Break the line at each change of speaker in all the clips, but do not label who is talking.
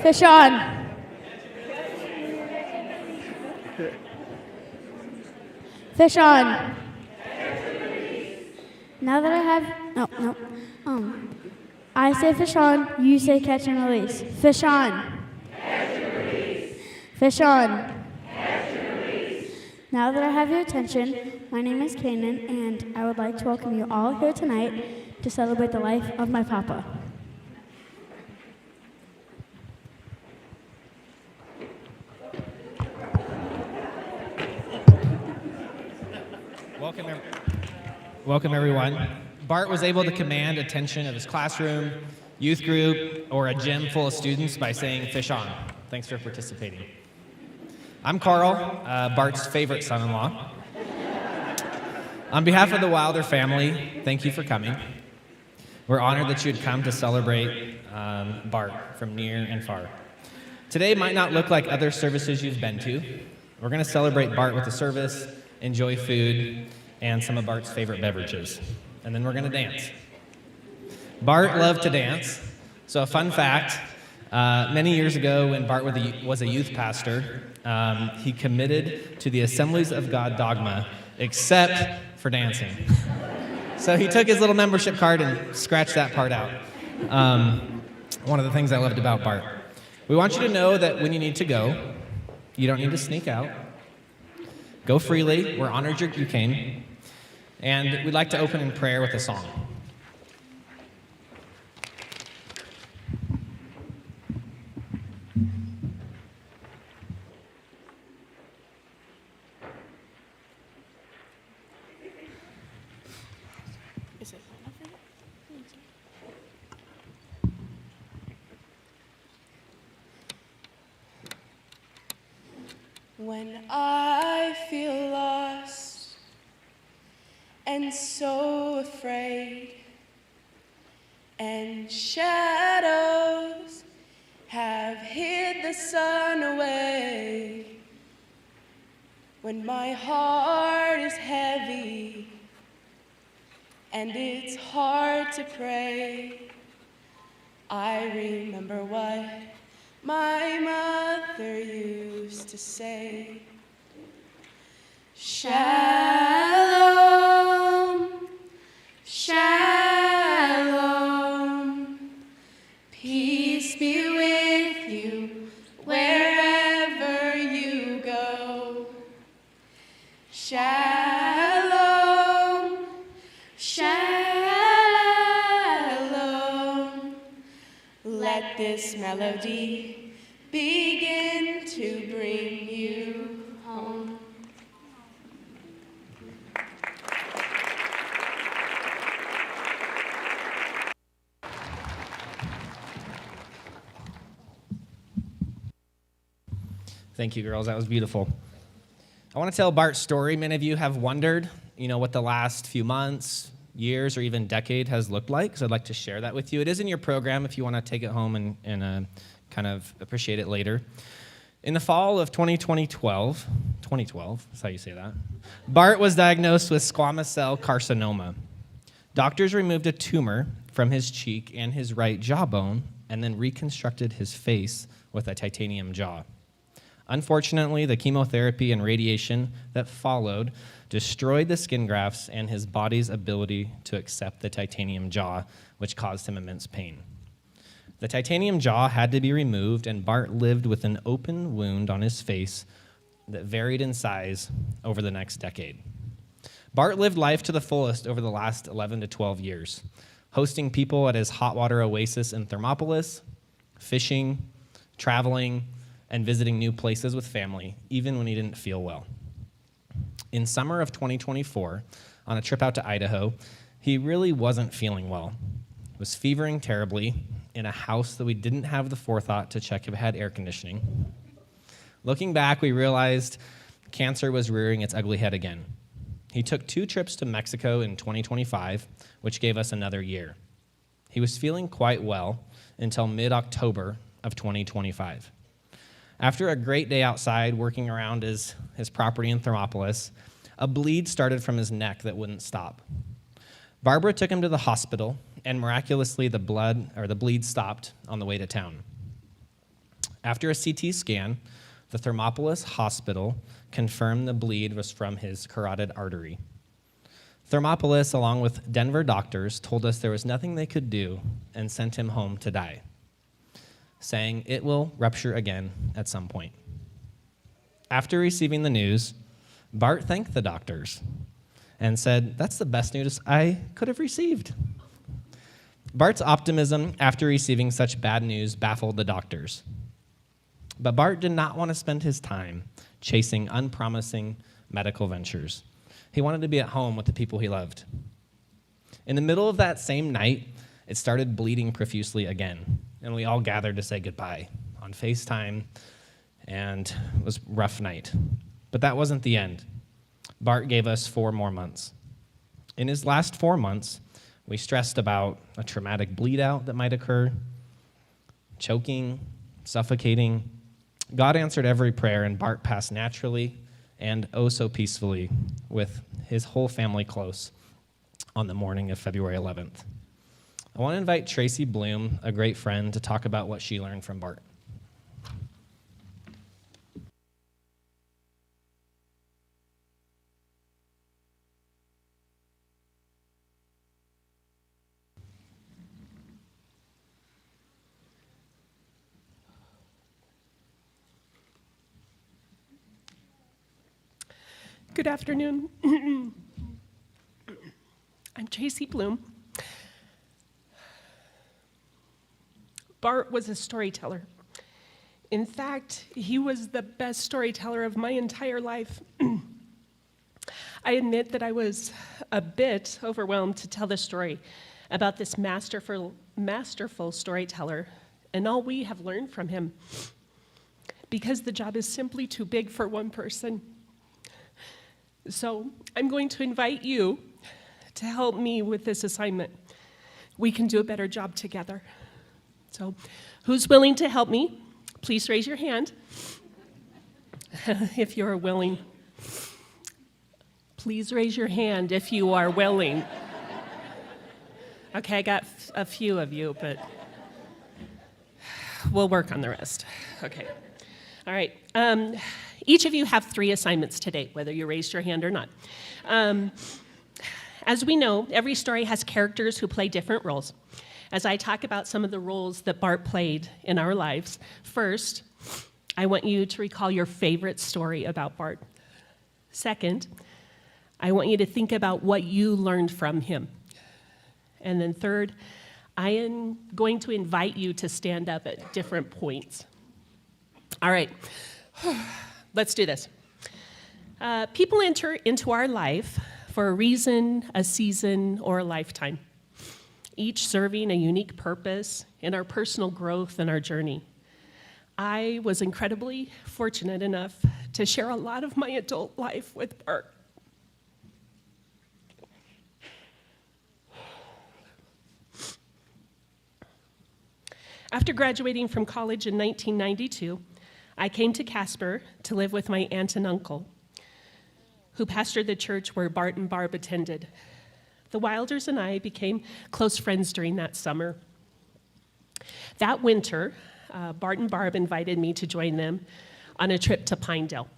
Fish on. Fish on. Now that I have, no. I say fish on, you say catch and release. Fish on. Catch and release. Fish on. Catch and release. Now that I have your attention, my name is Kanan, and I would like to welcome you all here tonight to celebrate the life of my papa.
Welcome, everyone. Bart was able to command attention of his classroom, youth group, or a gym full of students by saying, "Fish on." Thanks for participating. I'm Carl, Bart's favorite son-in-law. On behalf of the Wilder family, thank you for coming. We're honored that you'd come to celebrate Bart from near and far. Today might not look like other services you've been to. We're going to celebrate Bart with a service, enjoy food, and some of Bart's favorite beverages. And then we're going to dance. Bart loved to dance. So a fun fact, many years ago when Bart was a youth pastor, he committed to the Assemblies of God dogma, except for dancing. So he took his little membership card and scratched that part out. One of the things I loved about Bart. We want you to know that when you need to go, you don't need to sneak out. Go freely. We're honored you came. And we'd like to open in prayer with a song.
When I feel lost and so afraid, and shadows have hid the sun away, when my heart is heavy and it's hard to pray, I remember what my mother used to say. Shalom, shalom, peace be with you wherever you go. Shalom, shalom, let this melody begin to bring you home.
Thank you, girls. That was beautiful. I want to tell Bart's story. Many of you have wondered, what the last few months, years, or even decade has looked like, so I'd like to share that with you. It is in your program if you want to take it home and kind of appreciate it later. In the fall of 2012, that's how you say that, Bart was diagnosed with squamous cell carcinoma. Doctors removed a tumor from his cheek and his right jawbone and then reconstructed his face with a titanium jaw. Unfortunately, the chemotherapy and radiation that followed destroyed the skin grafts and his body's ability to accept the titanium jaw, which caused him immense pain. The titanium jaw had to be removed, and Bart lived with an open wound on his face that varied in size over the next decade. Bart lived life to the fullest over the last 11 to 12 years, hosting people at his hot water oasis in Thermopolis, fishing, traveling, and visiting new places with family, even when he didn't feel well. In summer of 2024, on a trip out to Idaho, he really wasn't feeling well. He was fevering terribly in a house that we didn't have the forethought to check if it had air conditioning. Looking back, we realized cancer was rearing its ugly head again. He took 2 trips to Mexico in 2025, which gave us another year. He was feeling quite well until mid-October of 2025. After a great day outside working around his property in Thermopolis, a bleed started from his neck that wouldn't stop. Barbara took him to the hospital, and miraculously the bleed stopped on the way to town. After a CT scan, the Thermopolis Hospital confirmed the bleed was from his carotid artery. Thermopolis, along with Denver doctors, told us there was nothing they could do and sent him home to die, saying it will rupture again at some point. After receiving the news, Bart thanked the doctors and said, "That's the best news I could have received." Bart's optimism after receiving such bad news baffled the doctors. But Bart did not want to spend his time chasing unpromising medical ventures. He wanted to be at home with the people he loved. In the middle of that same night, it started bleeding profusely again, and we all gathered to say goodbye on FaceTime, and it was a rough night. But that wasn't the end. Bart gave us 4 more months. In his last 4 months, we stressed about a traumatic bleed out that might occur, choking, suffocating. God answered every prayer, and Bart passed naturally and oh so peacefully with his whole family close on the morning of February 11th. I want to invite Tracy Bloom, a great friend, to talk about what she learned from Bart.
Good afternoon. I'm Tracy Bloom. Bart was a storyteller. In fact, he was the best storyteller of my entire life. I admit that I was a bit overwhelmed to tell the story about this masterful storyteller and all we have learned from him, because the job is simply too big for one person. So I'm going to invite you to help me with this assignment. We can do a better job together. So who's willing to help me? Please raise your hand if you're willing. Please raise your hand if you are willing. Okay, I got a few of you, but we'll work on the rest. Okay. All right. Each of you have 3 assignments today, whether you raised your hand or not. As we know, every story has characters who play different roles. As I talk about some of the roles that Bart played in our lives, first, I want you to recall your favorite story about Bart. Second, I want you to think about what you learned from him. And then third, I am going to invite you to stand up at different points. All right. Let's do this. People enter into our life for a reason, a season, or a lifetime, each serving a unique purpose in our personal growth and our journey. I was incredibly fortunate enough to share a lot of my adult life with Bart. After graduating from college in 1992, I came to Casper to live with my aunt and uncle, who pastored the church where Bart and Barb attended. The Wilders and I became close friends during that summer. That winter, Bart and Barb invited me to join them on a trip to Pinedale.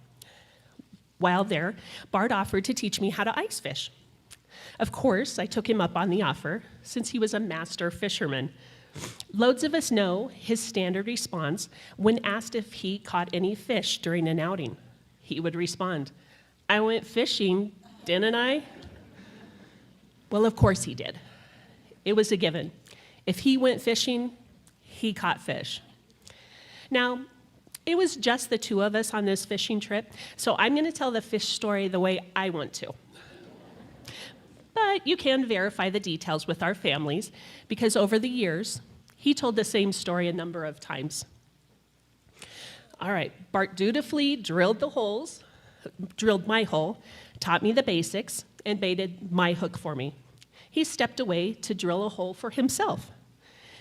While there, Bart offered to teach me how to ice fish. Of course, I took him up on the offer, since he was a master fisherman. Loads of us know his standard response when asked if he caught any fish during an outing. He would respond, "I went fishing, didn't I?" Well, of course he did. It was a given. If he went fishing, he caught fish. Now, it was just the 2 of us on this fishing trip, so I'm going to tell the fish story the way I want to. But you can verify the details with our families, because over the years, he told the same story a number of times. All right, Bart dutifully drilled my hole, taught me the basics, and baited my hook for me. He stepped away to drill a hole for himself.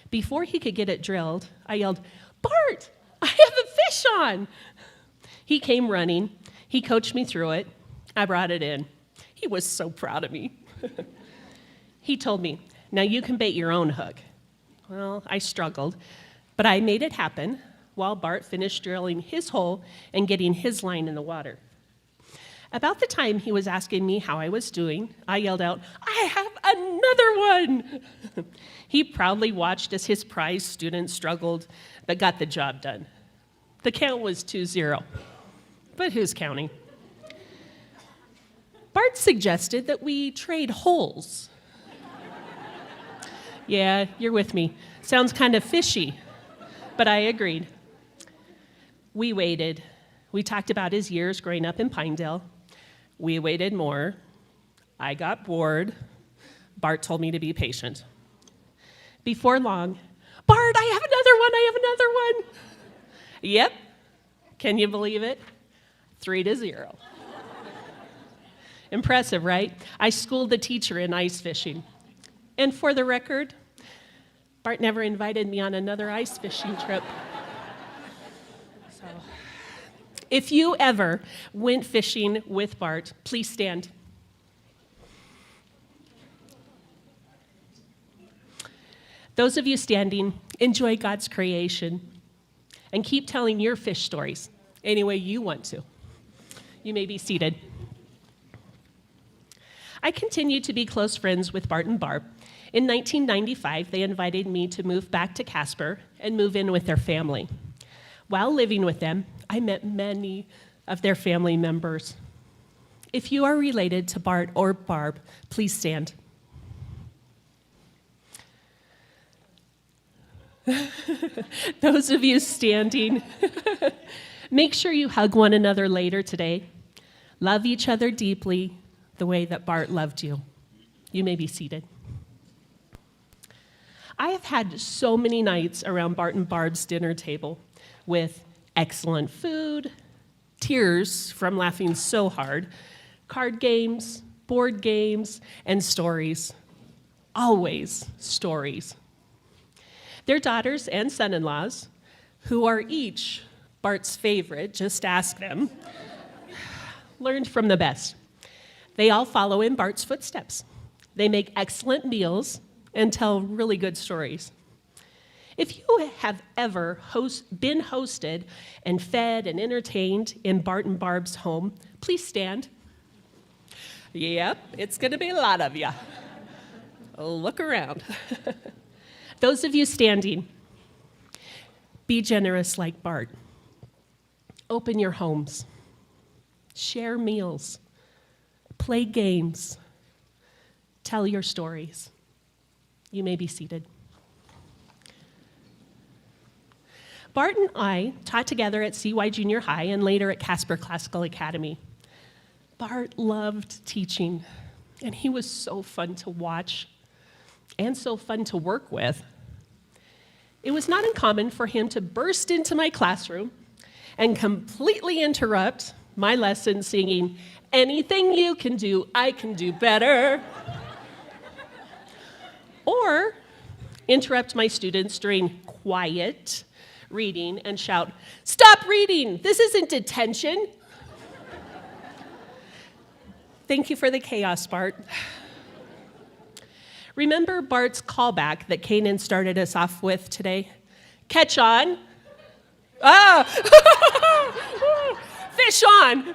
Before he could get it drilled, I yelled, "Bart, I have a fish on!" He came running. He coached me through it. I brought it in. He was so proud of me. He told me, "Now you can bait your own hook." Well, I struggled, but I made it happen while Bart finished drilling his hole and getting his line in the water. About the time he was asking me how I was doing, I yelled out, "I have another one!" He proudly watched as his prize student struggled, but got the job done. The count was 2-0, but who's counting? Bart suggested that we trade holes. Yeah, you're with me. Sounds kind of fishy, but I agreed. We waited. We talked about his years growing up in Pinedale. We waited more. I got bored. Bart told me to be patient. Before long, "Bart, I have another one. Yep. Can you believe it? 3-0. Impressive, right? I schooled the teacher in ice fishing. And for the record, Bart never invited me on another ice fishing trip. So, if you ever went fishing with Bart, please stand. Those of you standing, enjoy God's creation and keep telling your fish stories any way you want to. You may be seated. I continued to be close friends with Bart and Barb. In 1995, they invited me to move back to Casper and move in with their family. While living with them, I met many of their family members. If you are related to Bart or Barb, please stand. Those of you standing, make sure you hug one another later today. Love each other deeply the way that Bart loved you. You may be seated. I have had so many nights around Bart and Barb's dinner table with excellent food, tears from laughing so hard, card games, board games, and stories. Always stories. Their daughters and son-in-laws, who are each Bart's favorite, just ask them, learned from the best. They all follow in Bart's footsteps. They make excellent meals and tell really good stories. If you have ever been hosted and fed and entertained in Bart and Barb's home, please stand. Yep, it's gonna be a lot of you. Look around. Those of you standing, be generous like Bart. Open your homes. Share meals. Play games. Tell your stories. You may be seated. Bart and I taught together at CY Junior High and later at Casper Classical Academy. Bart loved teaching, and he was so fun to watch and so fun to work with. It was not uncommon for him to burst into my classroom and completely interrupt my lesson singing, "Anything you can do, I can do better." Or interrupt my students during quiet reading and shout, "Stop reading, this isn't detention." Thank you for the chaos, Bart. Remember Bart's callback that Kanan started us off with today? Catch on. Fish on.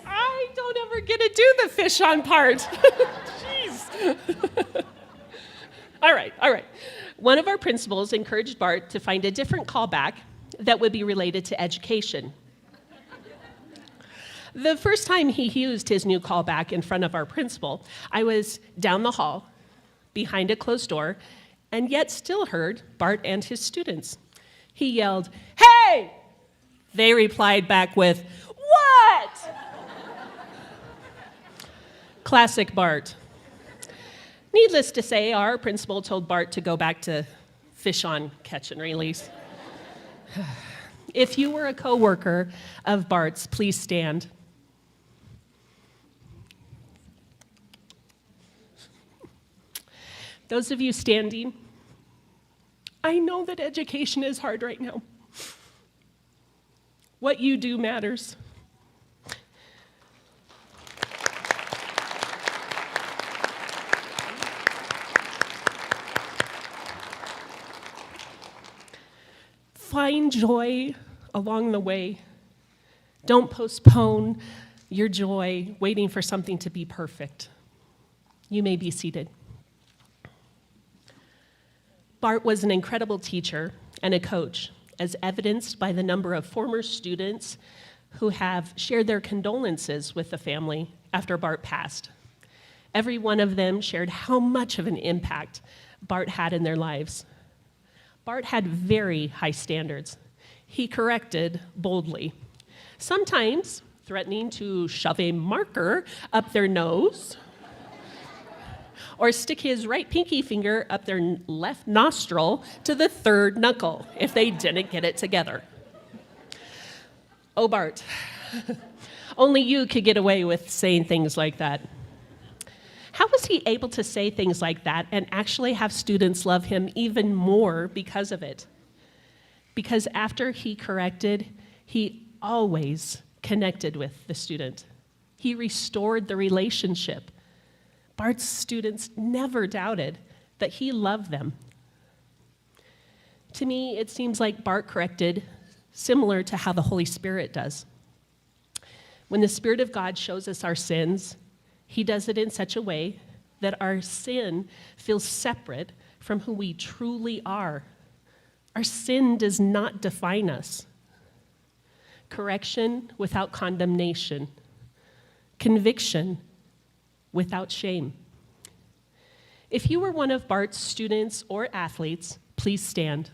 I don't ever get to do the fish on part. Jeez. All right. One of our principals encouraged Bart to find a different callback that would be related to education. The first time he used his new callback in front of our principal, I was down the hall, behind a closed door, and yet still heard Bart and his students. He yelled, "Hey!" They replied back with, "What?" Classic Bart. Needless to say, our principal told Bart to go back to fish on, catch and release. If you were a coworker of Bart's, please stand. Those of you standing, I know that education is hard right now. What you do matters. find joy along the way. Don't postpone your joy waiting for something to be perfect. You may be seated. Bart was an incredible teacher and a coach, as evidenced by the number of former students who have shared their condolences with the family after Bart passed. Every one of them shared how much of an impact Bart had in their lives. Bart had very high standards. He corrected boldly, sometimes threatening to shove a marker up their nose or stick his right pinky finger up their left nostril to the third knuckle if they didn't get it together. Oh, Bart, only you could get away with saying things like that. How was he able to say things like that and actually have students love him even more because of it? Because after he corrected, he always connected with the student. He restored the relationship. Bart's students never doubted that he loved them. To me, it seems like Bart corrected similar to how the Holy Spirit does. When the Spirit of God shows us our sins, he does it in such a way that our sin feels separate from who we truly are. Our sin does not define us. Correction without condemnation. Conviction without shame. If you were one of Bart's students or athletes, please stand.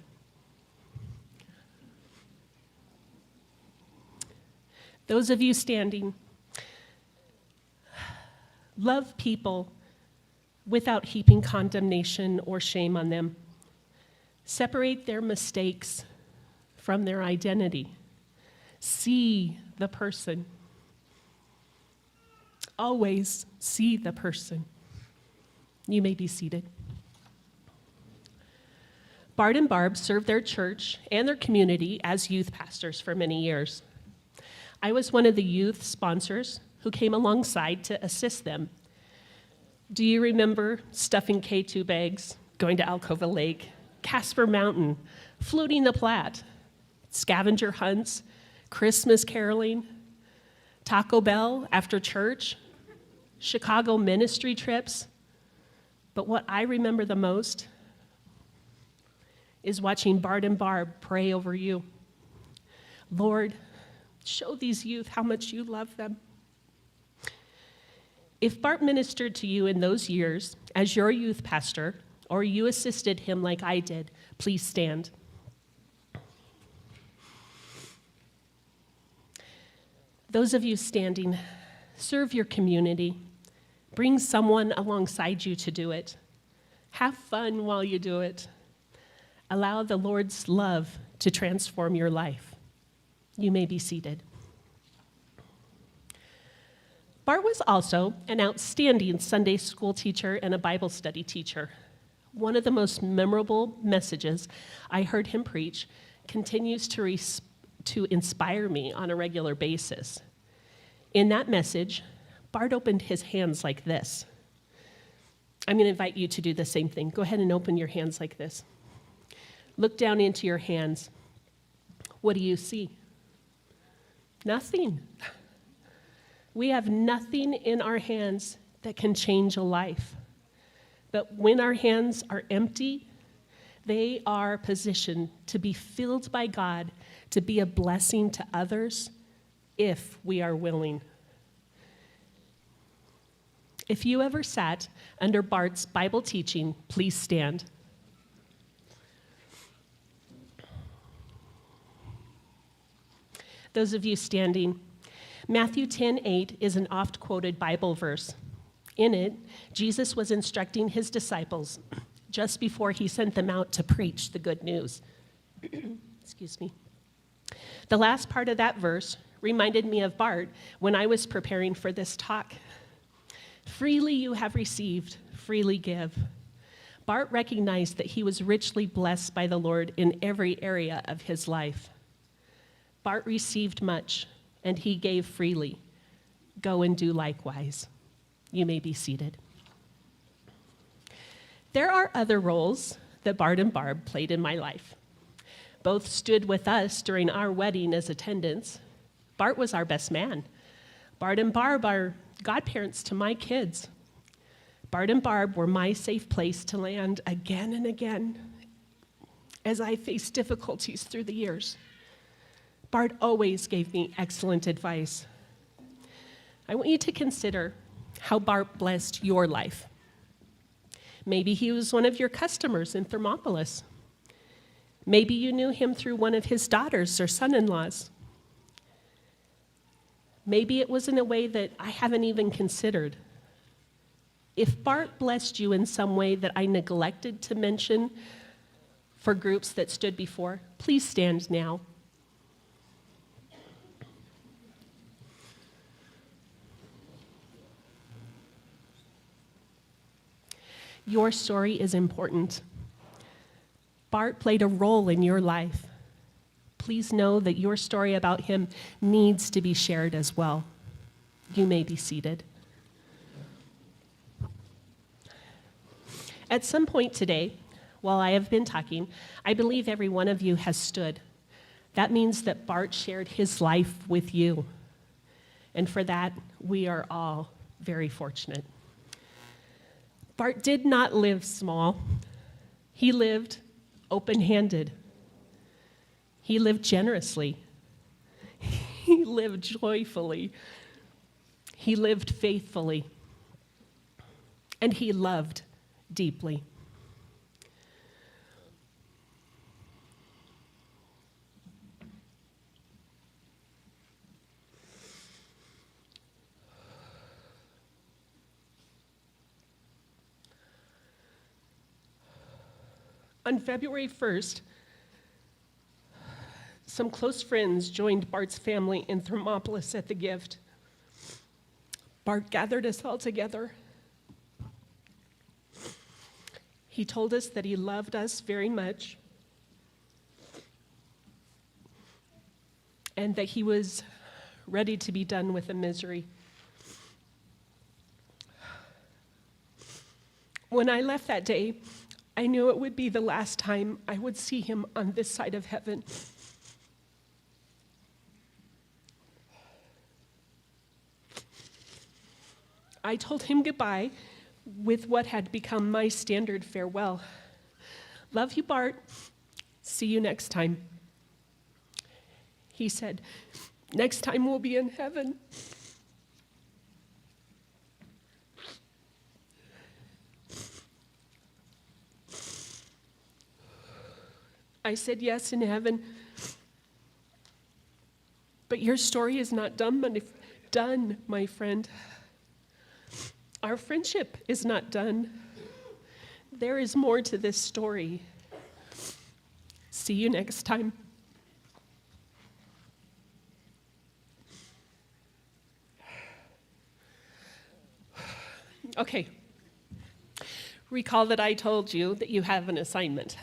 Those of you standing, love people without heaping condemnation or shame on them. Separate their mistakes from their identity. See the person. Always see the person. You may be seated. Bart and Barb served their church and their community as youth pastors for many years. I was one of the youth sponsors who came alongside to assist them. Do you remember stuffing K2 bags, going to Alcova Lake, Casper Mountain, floating the Platte, scavenger hunts, Christmas caroling, Taco Bell after church, Chicago ministry trips? But what I remember the most is watching Bart and Barb pray over you. Lord, show these youth how much you love them. If Bart ministered to you in those years as your youth pastor, or you assisted him like I did, please stand. Those of you standing, serve your community. Bring someone alongside you to do it. Have fun while you do it. Allow the Lord's love to transform your life. You may be seated. Bart was also an outstanding Sunday school teacher and a Bible study teacher. One of the most memorable messages I heard him preach continues to inspire me on a regular basis. In that message, Bart opened his hands like this. I'm going to invite you to do the same thing. Go ahead and open your hands like this. Look down into your hands. What do you see? Nothing. We have nothing in our hands that can change a life. But when our hands are empty, they are positioned to be filled by God, to be a blessing to others, if we are willing. If you ever sat under Bart's Bible teaching, please stand. Those of you standing, Matthew 10:8 is an oft-quoted Bible verse. In it, Jesus was instructing his disciples just before he sent them out to preach the good news. Excuse me. The last part of that verse reminded me of Bart when I was preparing for this talk. Freely you have received, freely give. Bart recognized that he was richly blessed by the Lord in every area of his life. Bart received much, and he gave freely. Go and do likewise. You may be seated. There are other roles that Bart and Barb played in my life, both stood with us during our wedding as attendants. Bart was our best man. Bart and Barb are godparents to my kids. Bart and Barb were my safe place to land again and again as I faced difficulties through the years. Bart always gave me excellent advice. I want you to consider how Bart blessed your life. Maybe he was one of your customers in Thermopolis. Maybe you knew him through one of his daughters or son-in-laws. Maybe it was in a way that I haven't even considered. If Bart blessed you in some way that I neglected to mention for groups that stood before, please stand now. Your story is important. Bart played a role in your life. Please know that your story about him needs to be shared as well. You may be seated. At some point today, while I have been talking, I believe every one of you has stood. That means that Bart shared his life with you. And for that, we are all very fortunate. Bart did not live small. He lived open-handed. He lived generously. He lived joyfully. He lived faithfully. And he loved deeply. On February 1st, some close friends joined Bart's family in Thermopolis at the gift. Bart gathered us all together. He told us that he loved us very much and that he was ready to be done with the misery. When I left that day, I knew it would be the last time I would see him on this side of heaven. I told him goodbye with what had become my standard farewell. Love you, Bart. See you next time. He said, next time we'll be in heaven. I said yes in heaven. But your story is not done, my friend. Our friendship is not done. There is more to this story. See you next time. Okay. Recall that I told you that you have an assignment.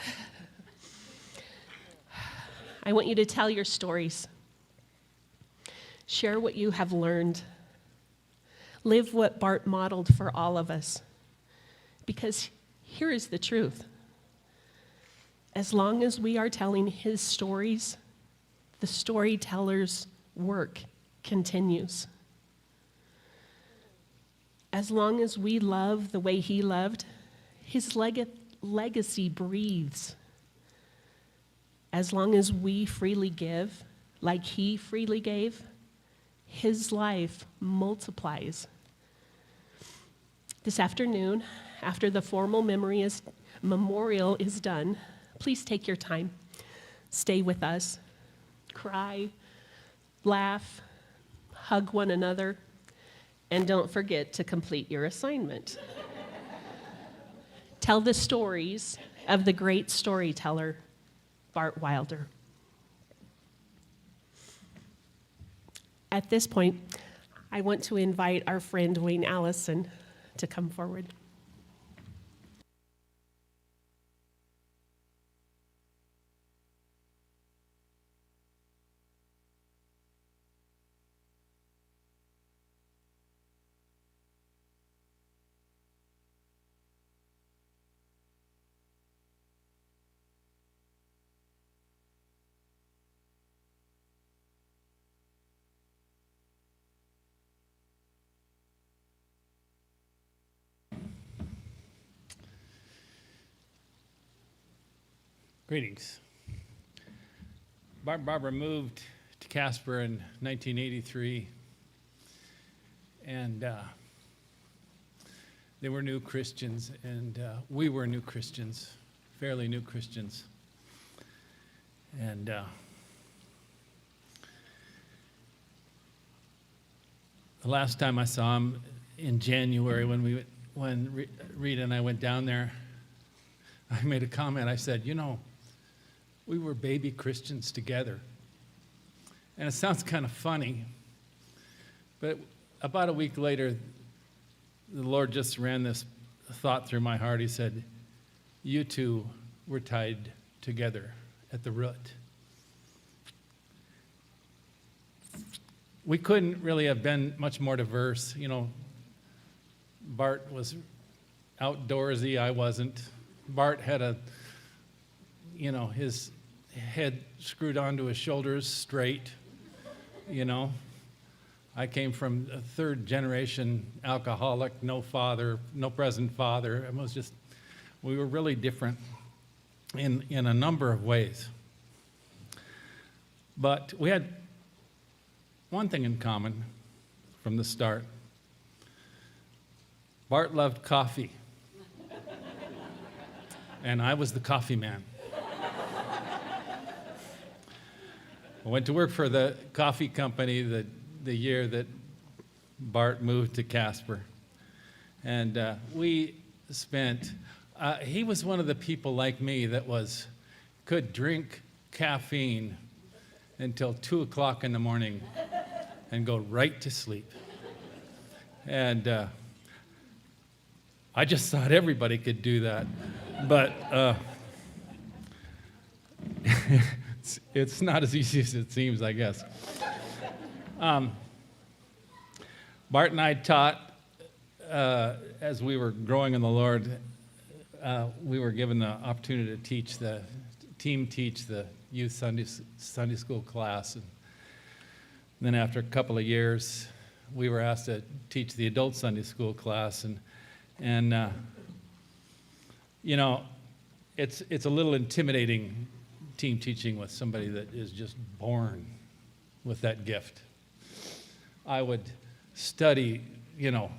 I want you to tell your stories. Share what you have learned. Live what Bart modeled for all of us. Because here is the truth. As long as we are telling his stories, the storyteller's work continues. As long as we love the way he loved, his legacy breathes. As long as we freely give, like he freely gave, his life multiplies. This afternoon, after the formal memorial is done, please take your time. Stay with us. Cry, laugh, hug one another, and don't forget to complete your assignment. Tell the stories of the great storyteller, Bart Wilder. At this point, I want to invite our friend Wayne Allison to come forward.
Greetings. Bart and Barbara moved to Casper in 1983, and they were new Christians, and we were new Christians, fairly new Christians. And the last time I saw him in January when Rita and I went down there, I made a comment. I said, you know, we were baby Christians together. And it sounds kind of funny, but about a week later, the Lord just ran this thought through my heart. He said, you two were tied together at the root. We couldn't really have been much more diverse. You know, Bart was outdoorsy, I wasn't. Bart had his head screwed onto his shoulders straight, you know. I came from a third generation alcoholic, no father, no present father. It was just, we were really different in a number of ways. But we had one thing in common from the start. Bart loved coffee, and I was the coffee man. I went to work for the coffee company the year that Bart moved to Casper. And we spent, he was one of the people like me that could drink caffeine until 2 o'clock in the morning and go right to sleep. And I just thought everybody could do that. But it's not as easy as it seems, I guess. Bart and I taught, as we were growing in the Lord, we were given the opportunity to teach the youth Sunday school class. And then after a couple of years, we were asked to teach the adult Sunday school class. And you know, it's a little intimidating team teaching with somebody that is just born with that gift. I would study, you know,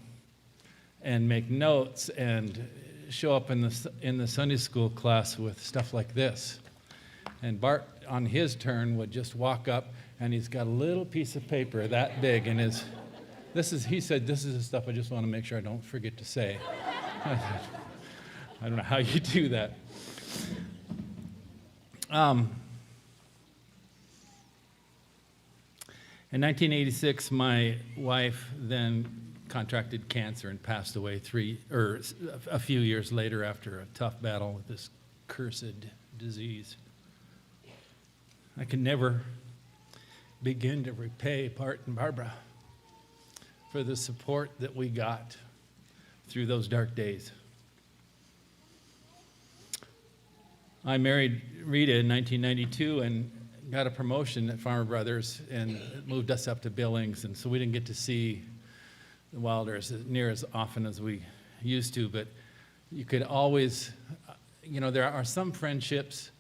and make notes and show up in the Sunday school class with stuff like this. And Bart, on his turn, would just walk up, and he's got a little piece of paper that big, and he said, this is the stuff I just want to make sure I don't forget to say. I don't know how you do that. In 1986, my wife then contracted cancer and passed away a few years later after a tough battle with this cursed disease. I can never begin to repay Bart and Barbara for the support that we got through those dark days. I married Rita in 1992 and got a promotion at Farmer Brothers and moved us up to Billings, and so we didn't get to see the Wilders near as often as we used to, but you could always, you know, there are some friendships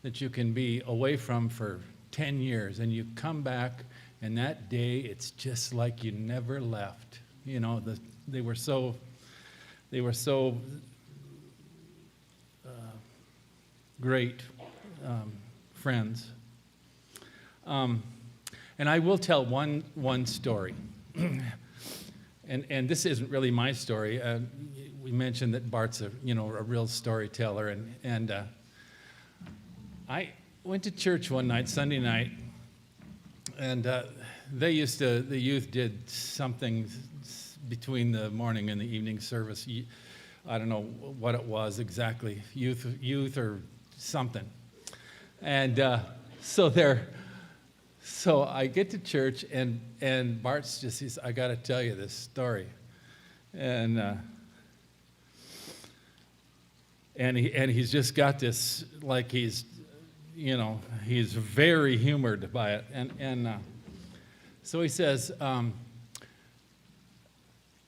that you can be away from for 10 years, and you come back, and that day it's just like you never left. You know, they were so great friends. And I will tell one story. And this isn't really my story. We mentioned that Bart's a real storyteller, and I went to church one night, Sunday night, and the youth did something between the morning and the evening service. I don't know what it was exactly, youth or something. And so I get to church, and Bart's just says, I got to tell you this story. And he's just got this, like he's very humored by it. And so he says,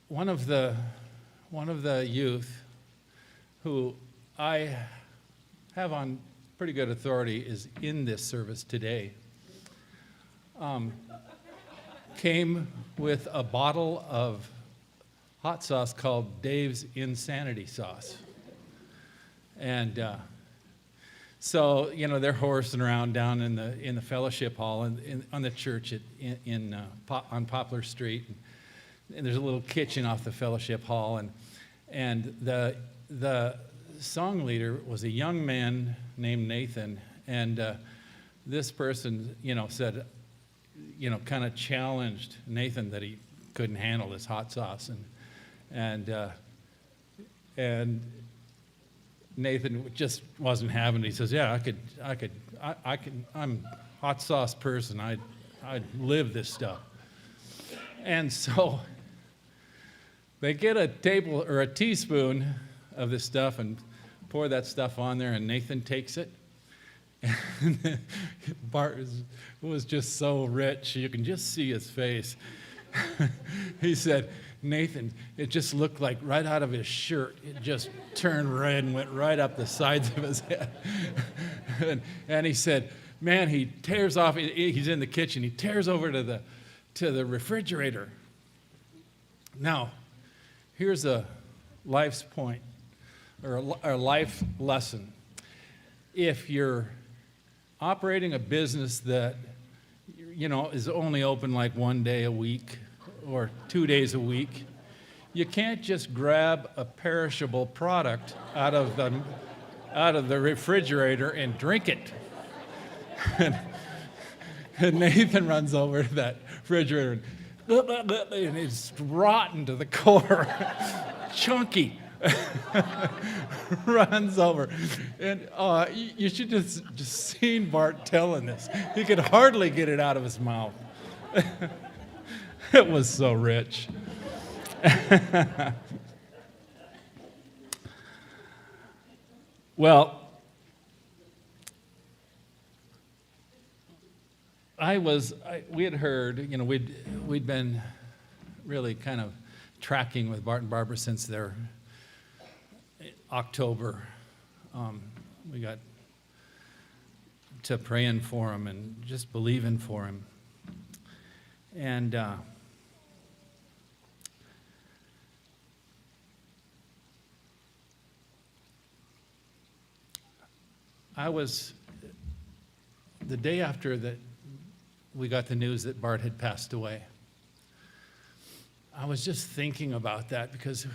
one of the youth who I have on pretty good authority is in this service today, came with a bottle of hot sauce called Dave's Insanity Sauce. And so, they're horsing around down in the fellowship hall on the church on Poplar Street. And there's a little kitchen off the fellowship hall. And the song leader was a young man named Nathan. And this person, said, kind of challenged Nathan that he couldn't handle this hot sauce. And Nathan just wasn't having it. He says, "Yeah, I'm a hot sauce person. I'd live this stuff." And so they get a table or a teaspoon of this stuff and pour that stuff on there, and Nathan takes it. And Bart was just so rich, you can just see his face. He said, "Nathan, it just looked like right out of his shirt, it just turned red and went right up the sides of his head." And he said, "Man," he tears off, he's in the kitchen, he tears over to the refrigerator. Now, here's a life's point, or a life lesson. If you're operating a business that, is only open like 1 day a week or 2 days a week, you can't just grab a perishable product out of the refrigerator and drink it. And Nathan runs over to that refrigerator and it's rotten to the core, chunky. Runs over, and you should just seen Bart telling this. He could hardly get it out of his mouth. It was so rich. Well, we had heard, we'd been really kind of tracking with Bart and Barbara since their October. We got to praying for him and just believing for him. And the day after that we got the news that Bart had passed away, I was just thinking about that because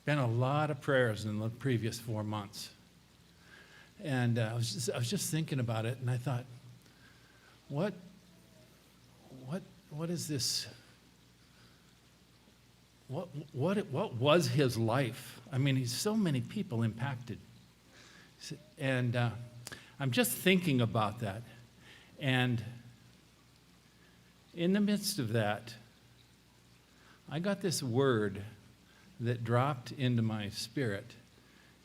been a lot of prayers in the previous 4 months. And I was just thinking about it, and I thought, what is this? What was his life? I mean, he's so many people impacted. And I'm just thinking about that. And in the midst of that, I got this word that dropped into my spirit,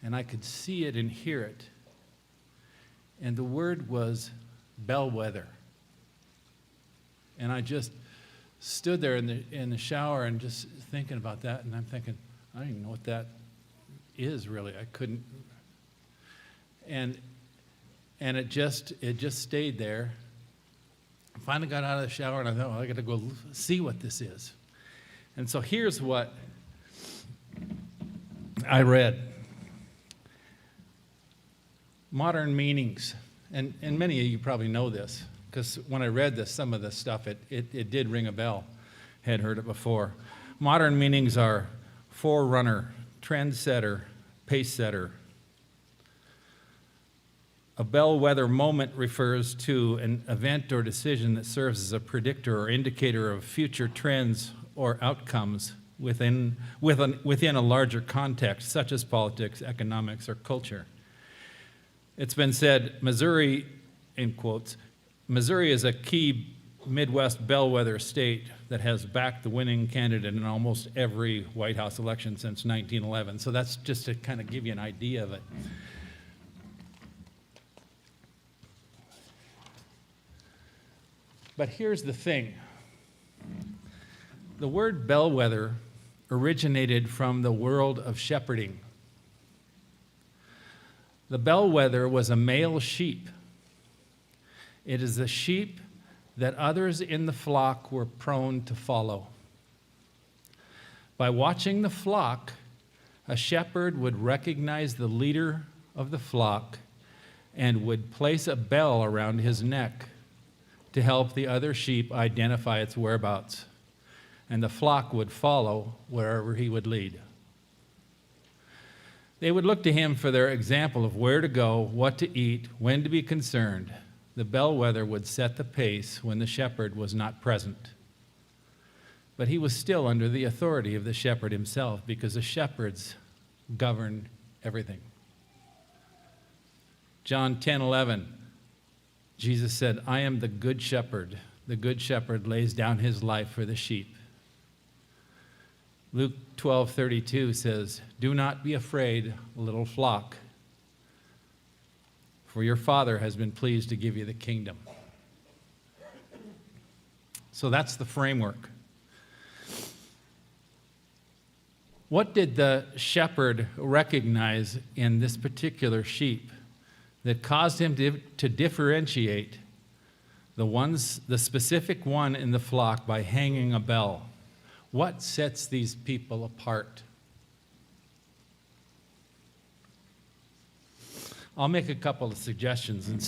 and I could see it and hear it. And the word was bellwether. And I just stood there in the shower and just thinking about that, and I'm thinking, I don't even know what that is really. I couldn't. And it just stayed there. I finally got out of the shower, and I thought, well, I got to go see what this is. And so here's what I read. Modern meanings, and many of you probably know this, because when I read this, some of the stuff, it did ring a bell. Had heard it before. Modern meanings are forerunner, trendsetter, pace setter. A bellwether moment refers to an event or decision that serves as a predictor or indicator of future trends or outcomes within a larger context, such as politics, economics, or culture. It's been said, Missouri, in quotes, Missouri is a key Midwest bellwether state that has backed the winning candidate in almost every White House election since 1911. So that's just to kind of give you an idea of it. But here's the thing. The word bellwether originated from the world of shepherding. The bellwether was a male sheep. It is the sheep that others in the flock were prone to follow. By watching the flock, a shepherd would recognize the leader of the flock and would place a bell around his neck to help the other sheep identify its whereabouts, and the flock would follow wherever he would lead. They would look to him for their example of where to go, what to eat, when to be concerned. The bellwether would set the pace when the shepherd was not present. But he was still under the authority of the shepherd himself, because the shepherds govern everything. John 10:11, Jesus said, I am the good shepherd. The good shepherd lays down his life for the sheep. Luke 12:32 says, do not be afraid, little flock, for your Father has been pleased to give you the kingdom. So that's the framework. What did the shepherd recognize in this particular sheep that caused him to differentiate the specific one in the flock by hanging a bell? What sets these people apart? I'll make a couple of suggestions and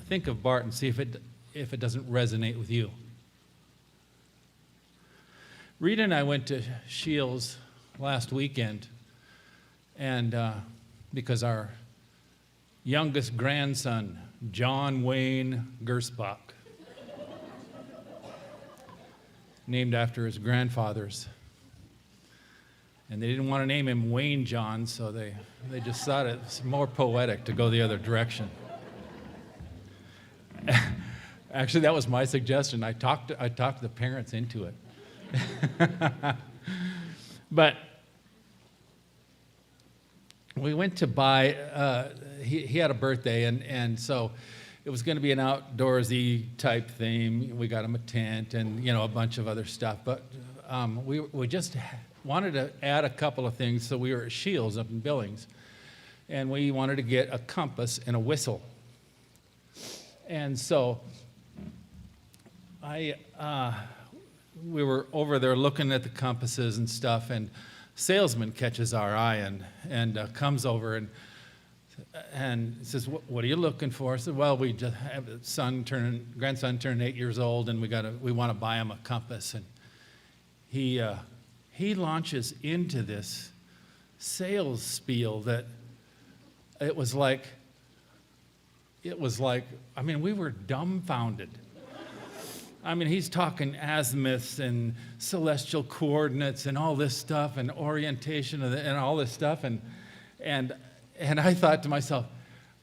think of Bart and see if it doesn't resonate with you. Rita and I went to Shields last weekend, and because our youngest grandson, John Wayne Gersbach, named after his grandfathers, and they didn't want to name him Wayne John, so they just thought it was more poetic to go the other direction. Actually, that was my suggestion. I talked the parents into it. But we went to buy, he had a birthday, and so it was going to be an outdoorsy type theme. We got him a tent and, a bunch of other stuff. But we just wanted to add a couple of things. So we were at Shields up in Billings, and we wanted to get a compass and a whistle. And so we were over there looking at the compasses and stuff, and a salesman catches our eye and comes over and says, "What are you looking for?" I said, "Well, we just have a grandson turning 8 years old, and we want to buy him a compass." And he launches into this sales spiel that it was like, I mean, we were dumbfounded. I mean, he's talking azimuths and celestial coordinates and all this stuff and orientation and all this stuff. And I thought to myself,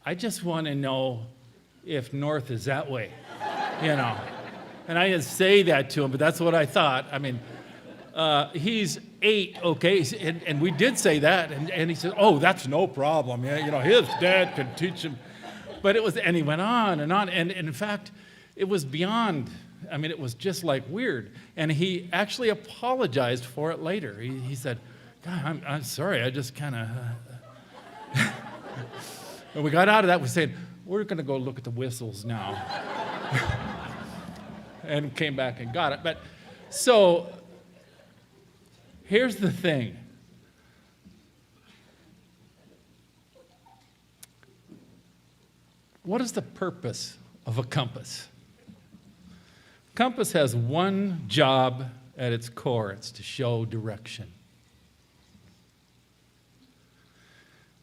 I just want to know if north is that way, And I didn't say that to him, but that's what I thought. I mean, he's 8, okay? And we did say that. And he said, "Oh, that's no problem. Yeah, his dad could teach him." But and he went on. And in fact, it was beyond. I mean, it was just like weird. And he actually apologized for it later. He said, "God, I'm sorry. I just kind of." And we got out of that. We said, "We're going to go look at the whistles now." And came back and got it. But so here's the thing. What is the purpose of a compass? Compass has one job at its core. It's to show direction.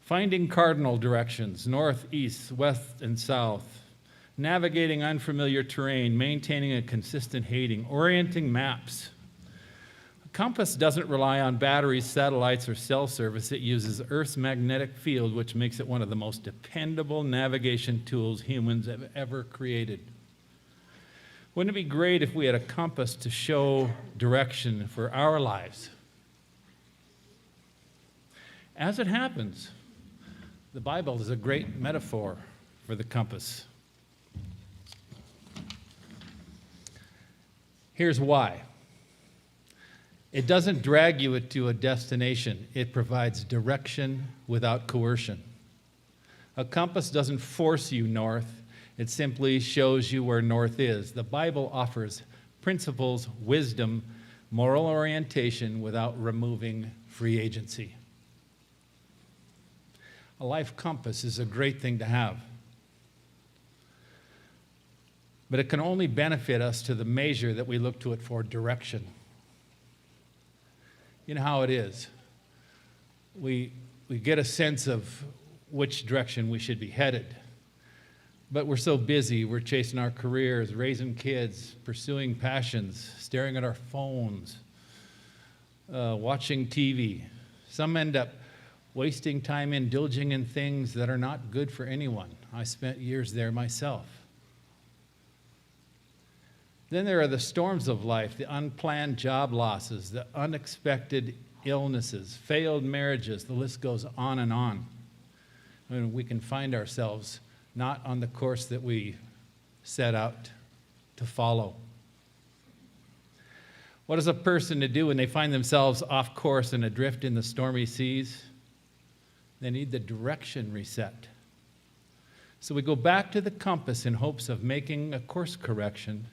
Finding cardinal directions, north, east, west, and south. Navigating unfamiliar terrain, maintaining a consistent heading, orienting maps. A compass doesn't rely on batteries, satellites, or cell service. It uses Earth's magnetic field, which makes it one of the most dependable navigation tools humans have ever created. Wouldn't it be great if we had a compass to show direction for our lives? As it happens, the Bible is a great metaphor for the compass. Here's why. It doesn't drag you to a destination. It provides direction without coercion. A compass doesn't force you north. It simply shows you where north is. The Bible offers principles, wisdom, moral orientation without removing free agency. A life compass is a great thing to have. But it can only benefit us to the measure that we look to it for direction. You know how it is. We get a sense of which direction we should be headed. But we're so busy, we're chasing our careers, raising kids, pursuing passions, staring at our phones, watching TV. Some end up wasting time indulging in things that are not good for anyone. I spent years there myself. Then there are the storms of life, the unplanned job losses, the unexpected illnesses, failed marriages, the list goes on and on. I mean, we can find ourselves not on the course that we set out to follow. What is a person to do when they find themselves off course and adrift in the stormy seas? They need the direction reset. So we go back to the compass in hopes of making a course correction.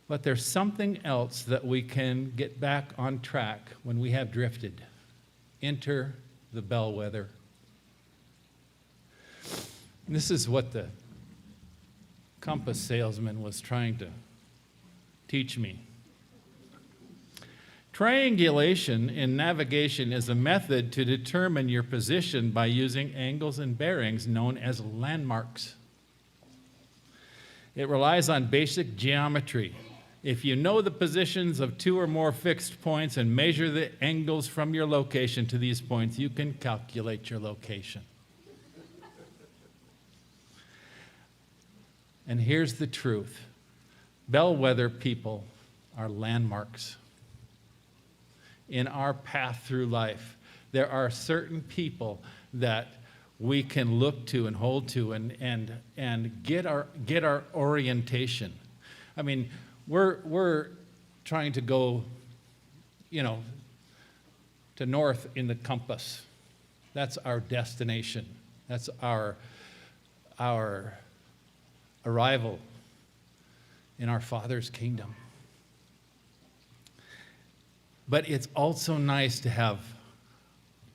But there's something else that we can get back on track when we have drifted. Enter the bellwether. And this is what the compass salesman was trying to teach me. Triangulation in navigation is a method to determine your position by using angles and bearings known as landmarks. It relies on basic geometry. If you know the positions of two or more fixed points and measure the angles from your location to these points, you can calculate your location. And here's the truth. Bellwether people are landmarks. In our path through life, there are certain people that we can look to and hold to and get our orientation. I mean, we're trying to go, to north in the compass. That's our destination. That's our arrival in our Father's kingdom. But it's also nice to have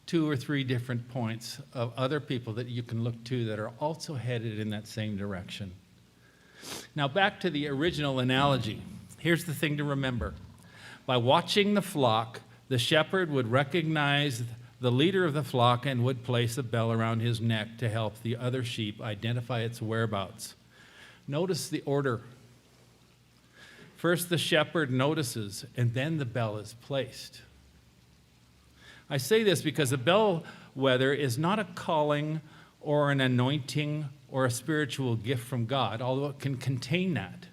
2 or 3 different points of other people that you can look to that are also headed in that same direction. Now, back to the original analogy. Here's the thing to remember. By watching the flock, the shepherd would recognize the leader of the flock and would place a bell around his neck to help the other sheep identify its whereabouts. Notice the order. First, the shepherd notices, and then the bell is placed. I say this because a bellwether is not a calling or an anointing or a spiritual gift from God, although it can contain that.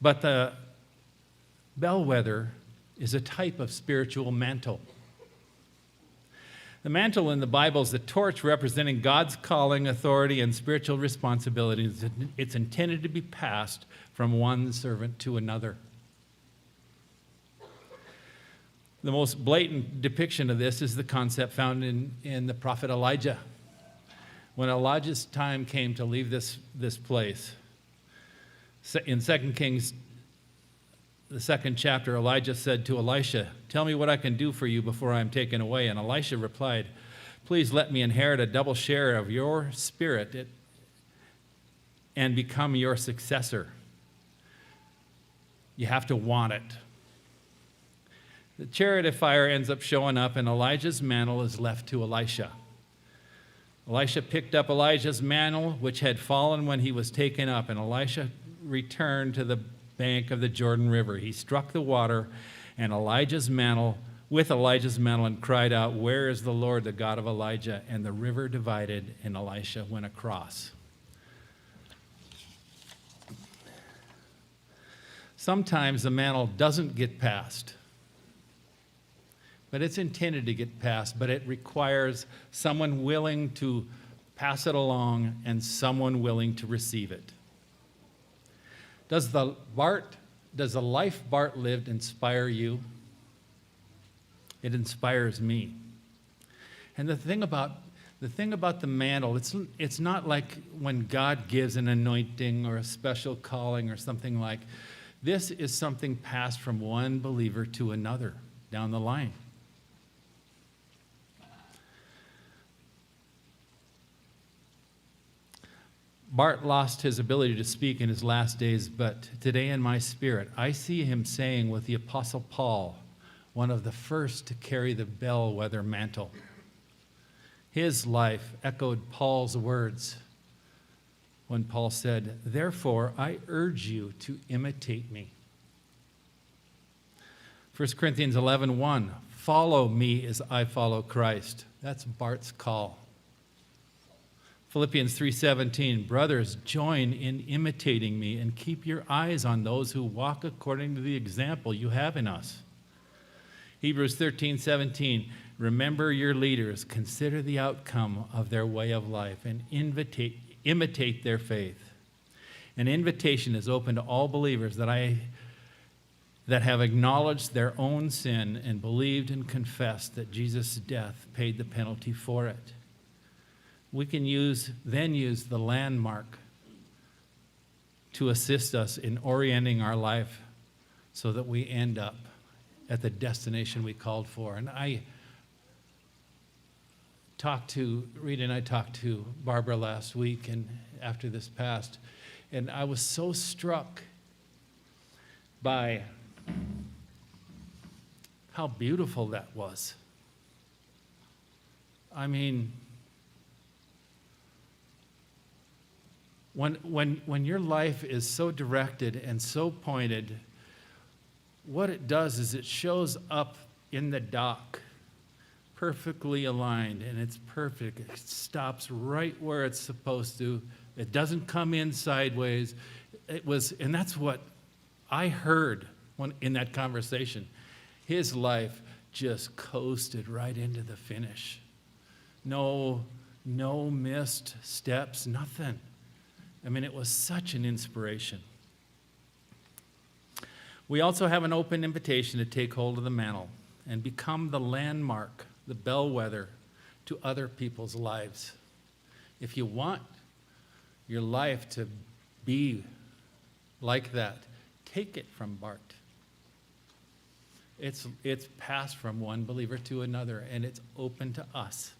But the bellwether is a type of spiritual mantle. The mantle in the Bible is the torch representing God's calling, authority, and spiritual responsibilities. It's intended to be passed from one servant to another. The most blatant depiction of this is the concept found in the prophet Elijah. When Elijah's time came to leave this place, in 2 Kings, the 2nd chapter, Elijah said to Elisha, "Tell me what I can do for you before I am taken away." And Elisha replied, "Please let me inherit a double share of your spirit and become your successor." You have to want it. The chariot of fire ends up showing up, and Elijah's mantle is left to Elisha. Elisha picked up Elijah's mantle, which had fallen when he was taken up, and Elisha returned to the bank of the Jordan River. He struck the water and Elijah's mantle and cried out, "Where is the Lord, the God of Elijah?" And the river divided and Elisha went across. Sometimes the mantle doesn't get passed, but it's intended to get passed, but it requires someone willing to pass it along and someone willing to receive it. Does the life Bart lived inspire you? It inspires me. And the thing about the mantle, it's not like when God gives an anointing or a special calling or something like. This is something passed from one believer to another down the line. Bart lost his ability to speak in his last days, but today in my spirit, I see him saying with the Apostle Paul, one of the first to carry the bellwether mantle. His life echoed Paul's words when Paul said, "Therefore, I urge you to imitate me." 1 Corinthians 11:1, follow me as I follow Christ. That's Bart's call. Philippians 3:17, brothers, join in imitating me and keep your eyes on those who walk according to the example you have in us. Hebrews 13:17, remember your leaders, consider the outcome of their way of life, and imitate their faith. An invitation is open to all believers that have acknowledged their own sin and believed and confessed that Jesus' death paid the penalty for it. We can then use the landmark to assist us in orienting our life so that we end up at the destination we called for. And Rita and I talked to Barbara last week and after this passed, and I was so struck by how beautiful that was. I mean, when your life is so directed and so pointed, what it does is it shows up in the dock, perfectly aligned, and it's perfect. It stops right where it's supposed to. It doesn't come in sideways. And that's what I heard in that conversation. His life just coasted right into the finish. No missed steps, nothing. I mean, it was such an inspiration. We also have an open invitation to take hold of the mantle and become the landmark, the bellwether to other people's lives. If you want your life to be like that, take it from Bart. It's passed from one believer to another, and it's open to us.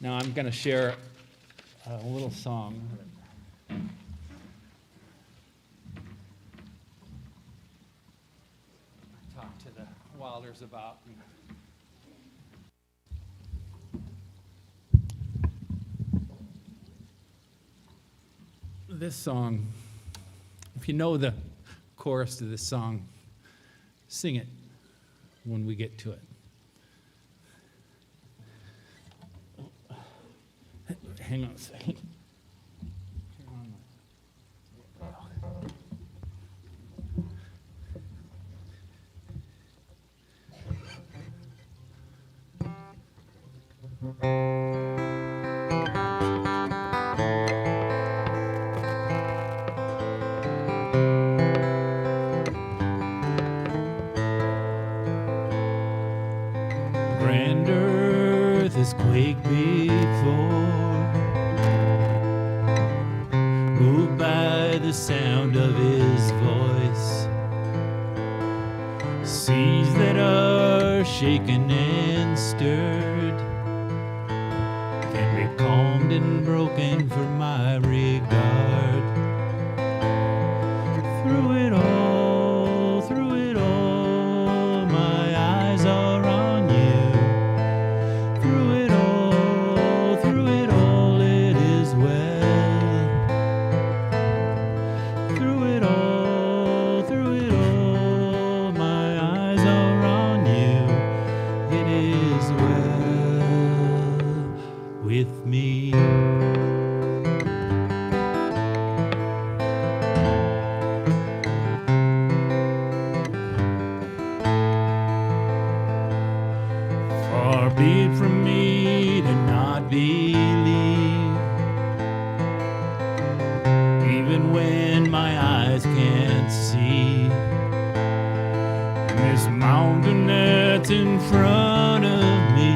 Now I'm going to share a little song. I talked to the Wilders about. This song, if you know the chorus to this song, sing it when we get to it. Hang on a second. Grand earth has quaked before, moved by the sound of his voice. Seas that are shaken and stirred can be calmed and broken for my regard. Through it all, my eyes are on you. Through it all, it is well. Through it all, my eyes are on you. It is well with me.
even when my eyes can't see. This mountain that's in front of me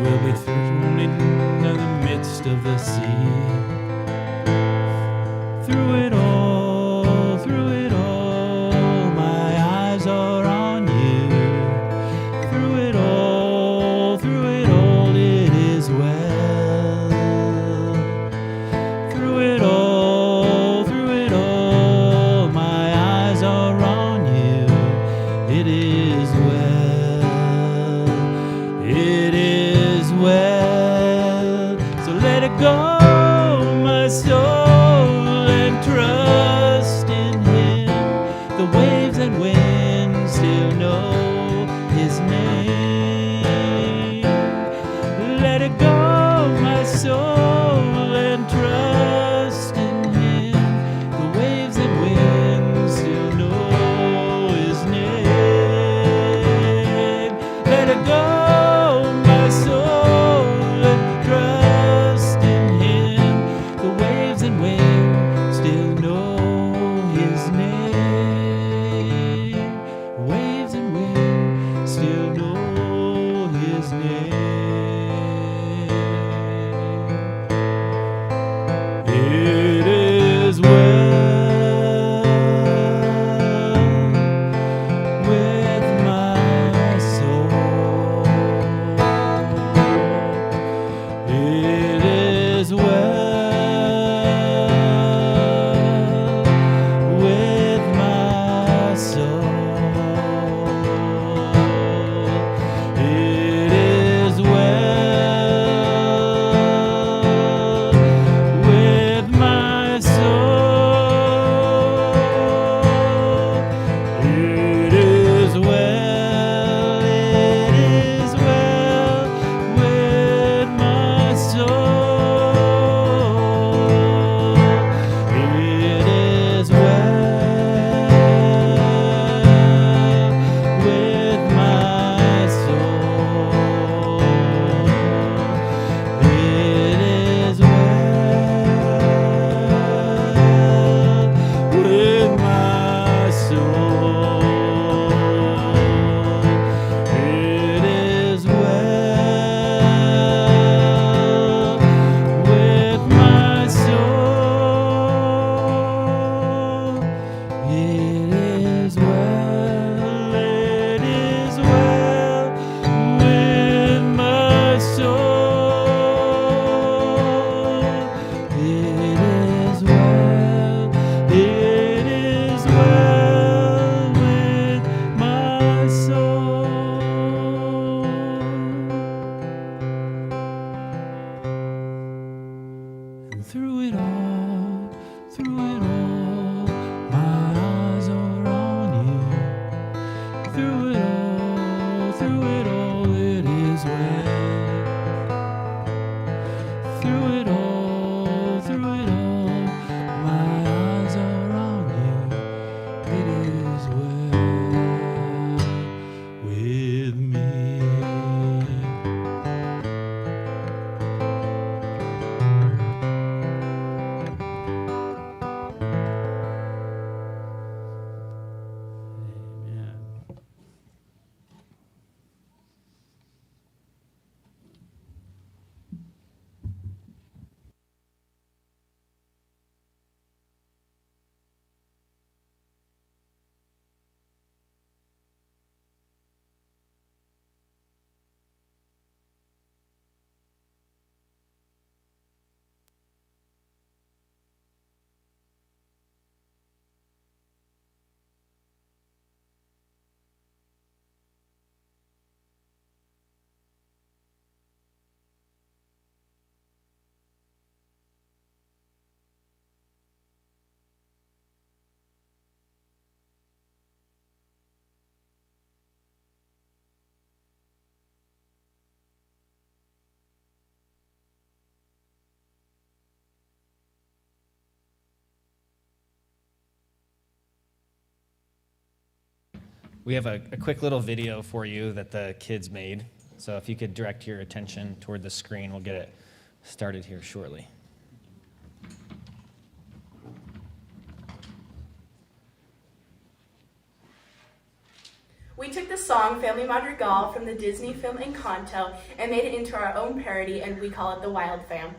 will be thrown into the midst of the sea. Through it all, my eyes are on you. Through it all, it is well. Through it all, my eyes are on you. It is well. It is well. So let it go, my soul, and trust in Him. The waves and winds still know His name. Let it go, my soul, and trust in Him. The waves and winds still know His name. Let it go, my soul, and trust in Him. The waves and winds still know His name. Waves and winds still know His name. It is well with my soul. It is well with my soul. It is well with my soul. It is well with my soul. It is well with my soul. It is well with my soul. It is well with my soul. It is well. It is well with my soul. It is well. It is well with my soul. And through it all, my eyes are on you. Through it all, it is well. Through it all, my eyes are on you. It is well with me. Amen.
We have a quick little video for you that the kids made. So if you could direct your attention toward the screen, we'll get it started here shortly.
We took the song Family Madrigal from the Disney film Encanto and made it into our own parody, and we call it the Wild Fam.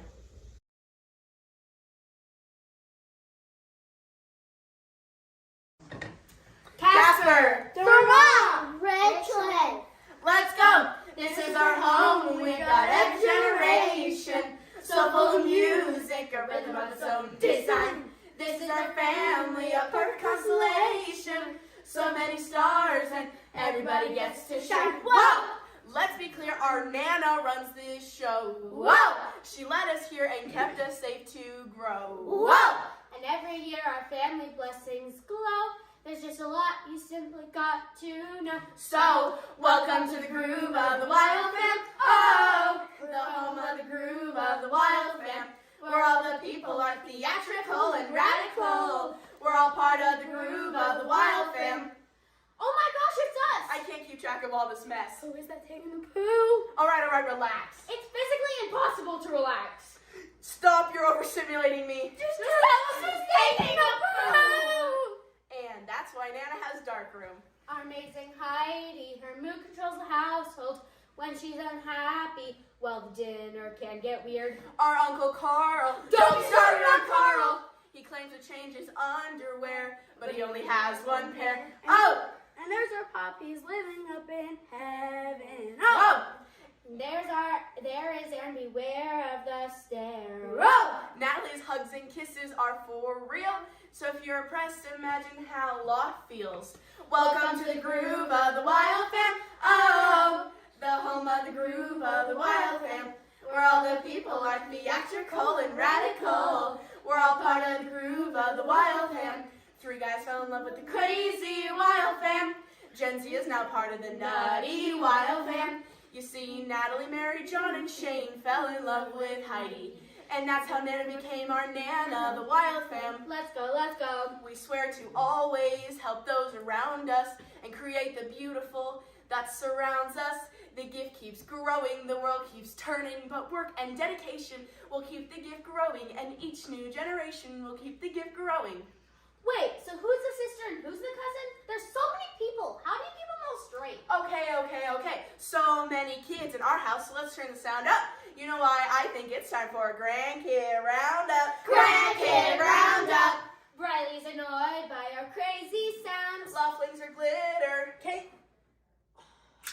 Casper!
Durham! Richland!
Let's go! This is our home, we've got every generation. So full of music, a rhythm of its own design. This is our family, a perfect constellation. So many stars and everybody gets to shine. Whoa! Let's be clear, our Nana runs this show. Whoa! She led us here and kept us safe to grow. Whoa!
And every year our family blessings glow. There's just a lot you simply got to know.
So, welcome to the groove of the Wild Fam. Oh, the home of the groove of the Wild Fam. Where all the people are theatrical and radical. We're all part of the groove of the Wild Fam.
Oh my gosh, it's us!
I can't keep track of all this mess.
Who is that taking a poo?
All right, relax.
It's physically impossible to relax.
Stop, you're overstimulating me.
Just tell us who's taking a poo!
And that's why Nana has darkroom.
Our amazing Heidi, her mood controls the household when she's unhappy. Well, the dinner can get weird.
Our Uncle Carl. Don't be started on Carl! He claims to change his underwear, but he only has one pair. Oh!
And there's our poppies living up in heaven.
Oh!
There is and beware of the stare.
Oh! Natalie's hugs and kisses are for real. So if you're oppressed, imagine how Lot feels. Welcome to the groove of the Wild Fam. Oh! The home of the groove of the Wild Fam. Where all the people are theatrical and radical. We're all part of the groove of the Wild Fam. 3 guys fell in love with the crazy Wild Fam. Gen Z is now part of the nutty Wild Fam. You see, Natalie married John and Shane fell in love with Heidi. And that's how Nana became our Nana, the Wild Fam.
Let's go, let's go.
We swear to always help those around us and create the beautiful that surrounds us. The gift keeps growing, the world keeps turning, but work and dedication will keep the gift growing, and each new generation will keep the gift growing.
Wait, so who's the sister and who's the cousin? There's so many people. How do you keep them all straight?
Okay. So many kids in our house, so let's turn the sound up. You know why? I think it's time for a Grandkid Roundup. Grandkid Roundup!
Riley's annoyed by our crazy sounds.
Laughlings are glitter.
Okay.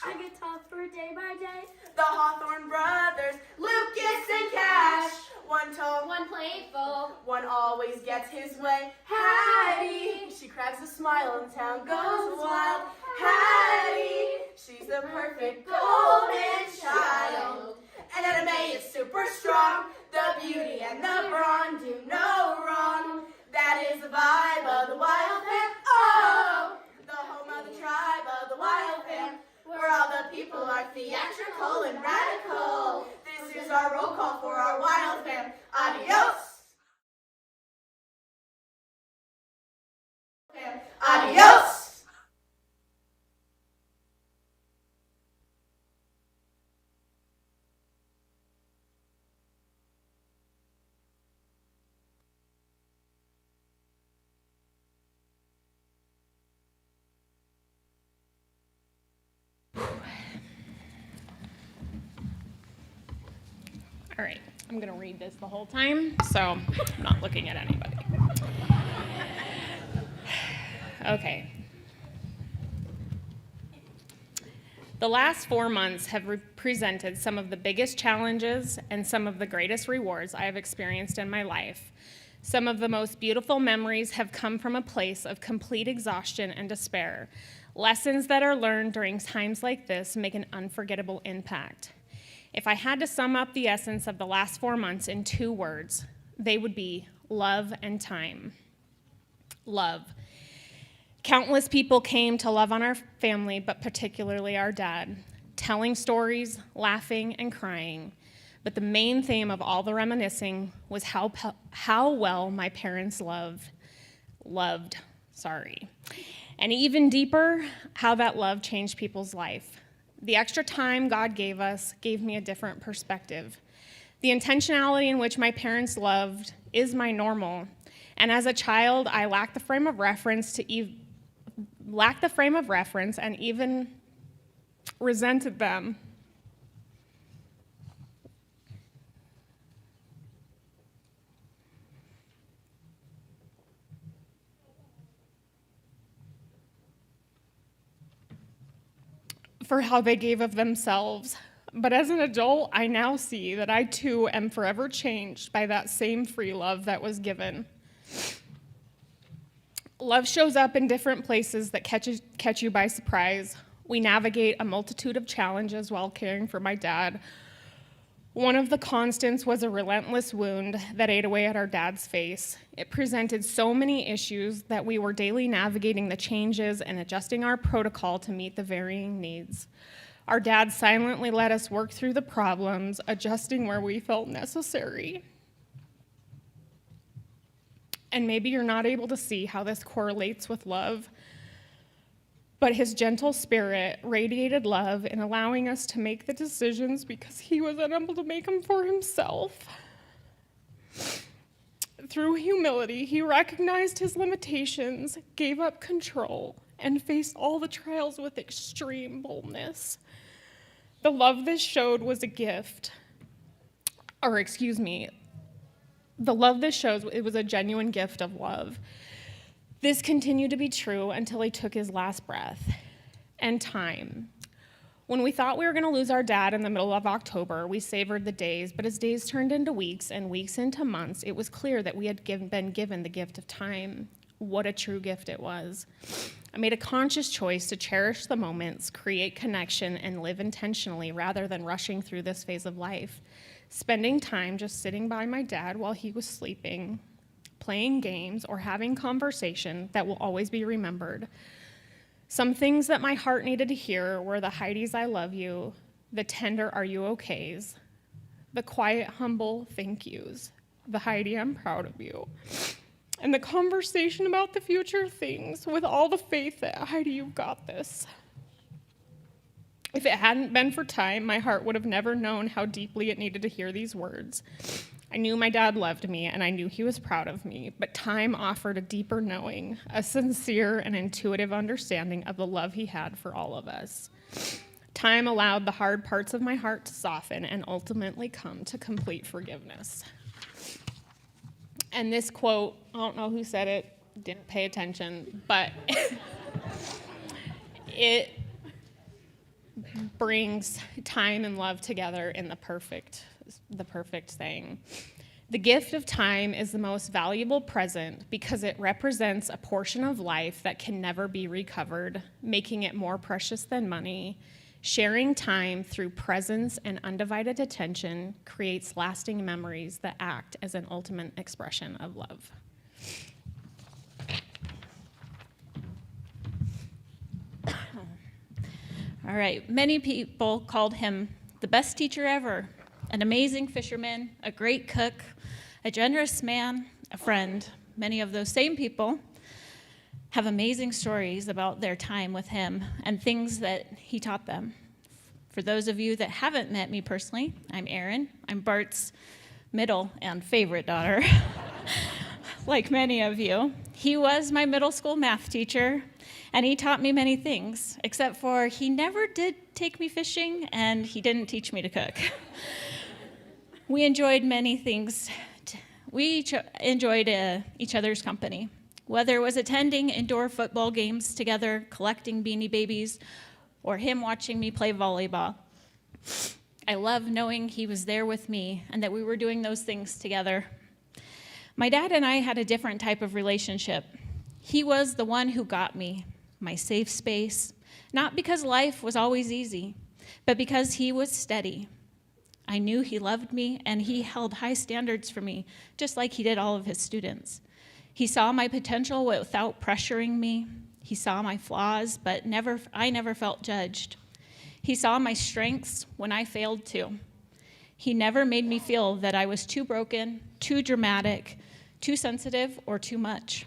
I get tougher day by day.
The Hawthorne brothers, Lucas and Cash. One tall,
One playful.
one always gets his way. Hattie, she cracks a smile and town goes wild. Hattie, she's the perfect golden child. And Anna May is super strong. The beauty and the brawn do no wrong. That is the vibe of the Wild Fam. Oh, the home of the tribe of the Wild Fam. Where all the people are theatrical and radical. This is our roll call for our Wild Fam. Adios! Adios!
All right, I'm going to read this the whole time, so I'm not looking at anybody. Okay. The last 4 months have represented some of the biggest challenges and some of the greatest rewards I have experienced in my life. Some of the most beautiful memories have come from a place of complete exhaustion and despair. Lessons that are learned during times like this make an unforgettable impact. If I had to sum up the essence of the last 4 months in 2 words, they would be love and time. Love. Countless people came to love on our family, but particularly our dad, telling stories, laughing, and crying. But the main theme of all the reminiscing was how well my parents loved. And even deeper, how that love changed people's life. The extra time God gave us gave me a different perspective. The intentionality in which my parents loved is my normal. And as a child, I lacked the frame of reference to lacked the frame of reference, and even resented them. For how they gave of themselves. But as an adult, I now see that I too am forever changed by that same free love that was given. Love shows up in different places that catch you by surprise. We navigate a multitude of challenges while caring for my dad. One of the constants was a relentless wound that ate away at our dad's face. It presented so many issues that we were daily navigating the changes and adjusting our protocol to meet the varying needs. Our dad silently let us work through the problems, adjusting where we felt necessary. And maybe you're not able to see how this correlates with love, but his gentle spirit radiated love in allowing us to make the decisions because he was unable to make them for himself. Through humility, he recognized his limitations, gave up control, and faced all the trials with extreme boldness. The love this showed was a gift. The love this shows, it was a genuine gift of love. This continued to be true until he took his last breath. And time. When we thought we were going to lose our dad in the middle of October, we savored the days, but as days turned into weeks and weeks into months, it was clear that we had been given the gift of time. What a true gift it was. I made a conscious choice to cherish the moments, create connection, and live intentionally rather than rushing through this phase of life. Spending time just sitting by my dad while he was sleeping, playing games, or having conversation that will always be remembered. Some things that my heart needed to hear were the Heidi's I love you, the tender are you okays, the quiet, humble thank yous, the Heidi I'm proud of you, and the conversation about the future things with all the faith that Heidi, you've got this. If it hadn't been for time, my heart would have never known how deeply it needed to hear these words. I knew my dad loved me, and I knew he was proud of me, but time offered a deeper knowing, a sincere and intuitive understanding of the love he had for all of us. Time allowed the hard parts of my heart to soften and ultimately come to complete forgiveness. And this quote, I don't know who said it, didn't pay attention, but it brings time and love together in the perfect thing. The gift of time is the most valuable present because it represents a portion of life that can never be recovered, making it more precious than money. Sharing time through presence and undivided attention creates lasting memories that act as an ultimate expression of love.
All right, many people called him the best teacher ever, an amazing fisherman, a great cook, a generous man, a friend. Many of those same people have amazing stories about their time with him and things that he taught them. For those of you that haven't met me personally, I'm Erin. I'm Bart's middle and favorite daughter, like many of you. He was my middle school math teacher, and he taught me many things, except for he never did take me fishing, and he didn't teach me to cook. We enjoyed many things. We enjoyed each other's company, whether it was attending indoor football games together, collecting Beanie Babies, or him watching me play volleyball. I loved knowing he was there with me and that we were doing those things together. My dad and I had a different type of relationship. He was the one who got me, my safe space, not because life was always easy, but because he was steady. I knew he loved me, and he held high standards for me, just like he did all of his students. He saw my potential without pressuring me. He saw my flaws, but I never felt judged. He saw my strengths when I failed too. He never made me feel that I was too broken, too dramatic, too sensitive, or too much.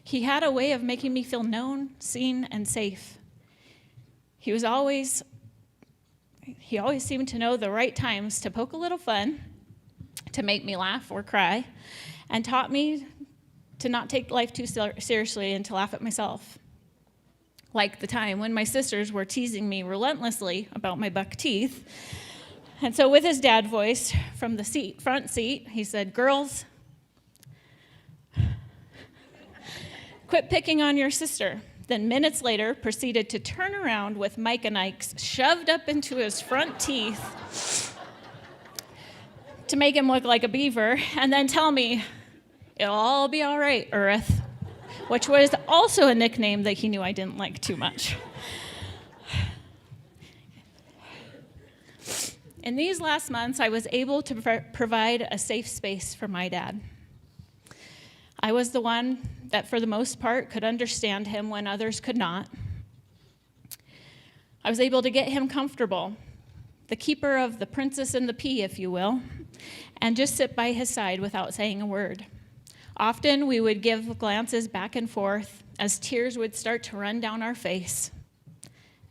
He had a way of making me feel known, seen, and safe. He always seemed to know the right times to poke a little fun, to make me laugh or cry, and taught me to not take life too seriously and to laugh at myself. like the time when my sisters were teasing me relentlessly about my buck teeth. And so with his dad voice from the front seat, he said, "Girls, quit picking on your sister." Then minutes later proceeded to turn around with Mike and Ike's shoved up into his front teeth to make him look like a beaver, and then tell me, "It'll all be all right, Earth," which was also a nickname that he knew I didn't like too much. In these last months, I was able to provide a safe space for my dad. I was the one that, for the most part, could understand him when others could not. I was able to get him comfortable, the keeper of the princess and the pea, if you will, and just sit by his side without saying a word. Often we would give glances back and forth as tears would start to run down our face.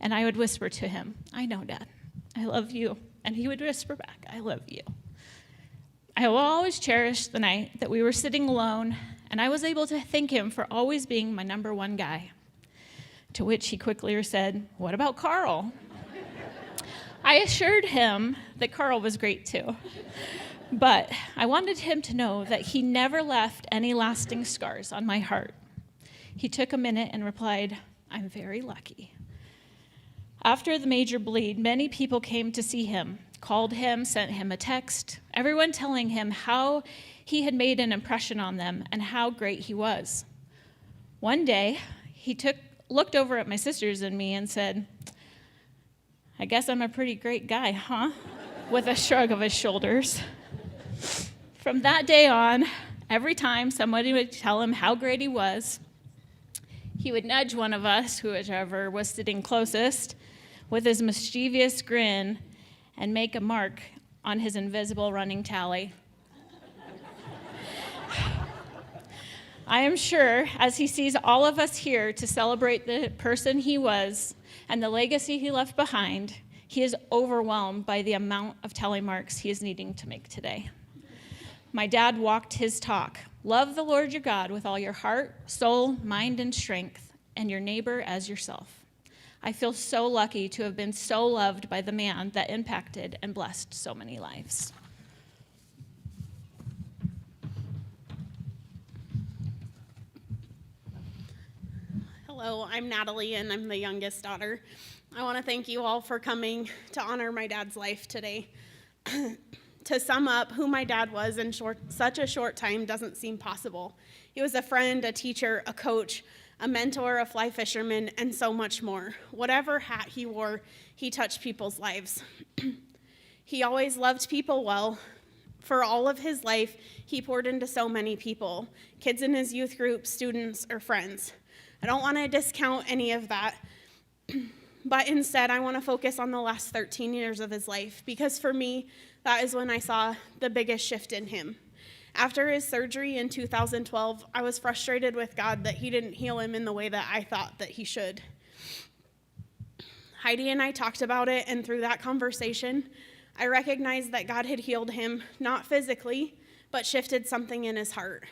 And I would whisper to him, "I know, Dad, I love you." And he would whisper back, "I love you." I will always cherish the night that we were sitting alone, and I was able to thank him for always being my number one guy. To which he quickly said, "What about Carl?" I assured him that Carl was great too. But I wanted him to know that he never left any lasting scars on my heart. He took a minute and replied, "I'm very lucky." After the major bleed, many people came to see him, called him, sent him a text, everyone telling him how he had made an impression on them and how great he was. One day, he looked over at my sisters and me and said, "I guess I'm a pretty great guy, huh?" with a shrug of his shoulders. From that day on, every time somebody would tell him how great he was, he would nudge one of us, whoever was sitting closest, with his mischievous grin and make a mark on his invisible running tally. I am sure, as he sees all of us here to celebrate the person he was and the legacy he left behind, he is overwhelmed by the amount of tally marks he is needing to make today. My dad walked his talk. Love the Lord your God with all your heart, soul, mind, and strength, and your neighbor as yourself. I feel so lucky to have been so loved by the man that impacted and blessed so many lives.
Hello, I'm Natalie, and I'm the youngest daughter. I want to thank you all for coming to honor my dad's life today. To sum up who my dad was in such a short time doesn't seem possible. He was a friend, a teacher, a coach, a mentor, a fly fisherman, and so much more. Whatever hat he wore, he touched people's lives. He always loved people well. For all of his life, he poured into so many people, kids in his youth group, students, or friends. I don't want to discount any of that, but instead I want to focus on the last 13 years of his life, because for me, that is when I saw the biggest shift in him. After his surgery in 2012, I was frustrated with God that he didn't heal him in the way that I thought that he should. Heidi and I talked about it, and through that conversation, I recognized that God had healed him, not physically, but shifted something in his heart.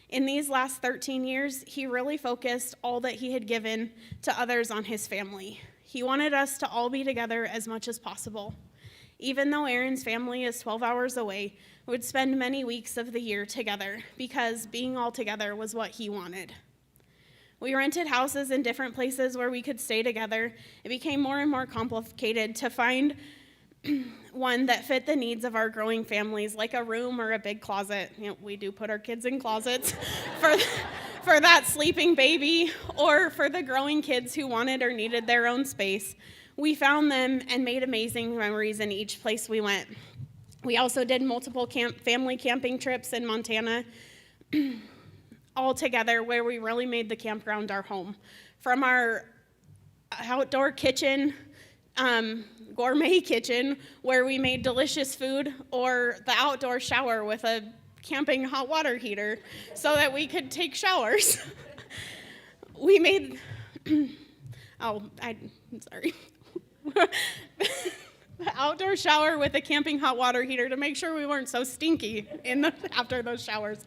In these last 13 years, he really focused all that he had given to others on his family. He wanted us to all be together as much as possible. Even though Aaron's family is 12 hours away, we would spend many weeks of the year together because being all together was what he wanted. We rented houses in different places where we could stay together. It became more and more complicated to find one that fit the needs of our growing families, like a room or a big closet. You know, we do put our kids in closets for that sleeping baby, or for the growing kids who wanted or needed their own space. We found them and made amazing memories in each place we went. We also did multiple family camping trips in Montana, all together, where we really made the campground our home. From our outdoor kitchen, gourmet kitchen, where we made delicious food, or the outdoor shower with a camping hot water heater so that we could take showers. We made, I'm sorry. The outdoor shower with a camping hot water heater to make sure we weren't so stinky after those showers.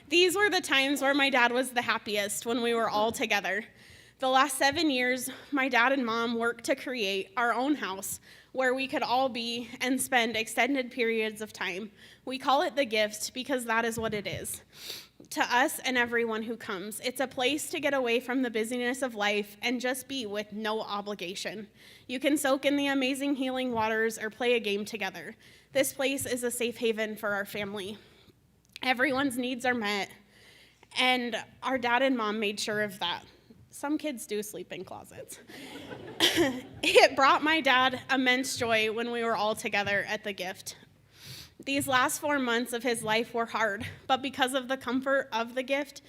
These were the times where my dad was the happiest, when we were all together. The last 7 years, my dad and mom worked to create our own house where we could all be and spend extended periods of time. We call it the Gift because that is what it is to us and everyone who comes. It's a place to get away from the busyness of life and just be with no obligation. You can soak in the amazing healing waters or play a game together. This place is a safe haven for our family. Everyone's needs are met, and our dad and mom made sure of that. Some kids do sleep in closets. It brought my dad immense joy when we were all together at the Gift. These last 4 months of his life were hard, but because of the comfort of the Gift,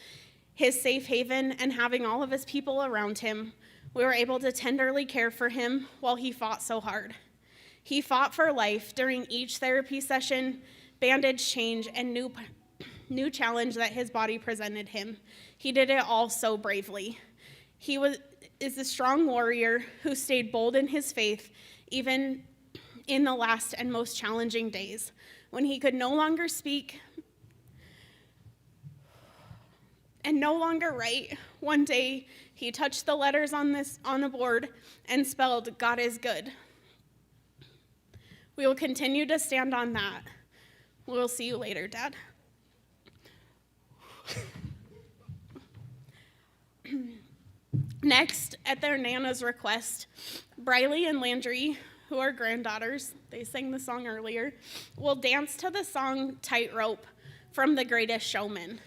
his safe haven, and having all of his people around him, we were able to tenderly care for him while he fought so hard. He fought for life during each therapy session, bandage change, and new challenge that his body presented him. He did it all so bravely. He is a strong warrior who stayed bold in his faith, even in the last and most challenging days. When he could no longer speak and no longer write, one day he touched the letters on a board and spelled, "God is good." We will continue to stand on that. We'll see you later, Dad. Next, at their Nana's request, Briley and Landry, who are granddaughters, they sang the song earlier, will dance to the song Tightrope from The Greatest Showman.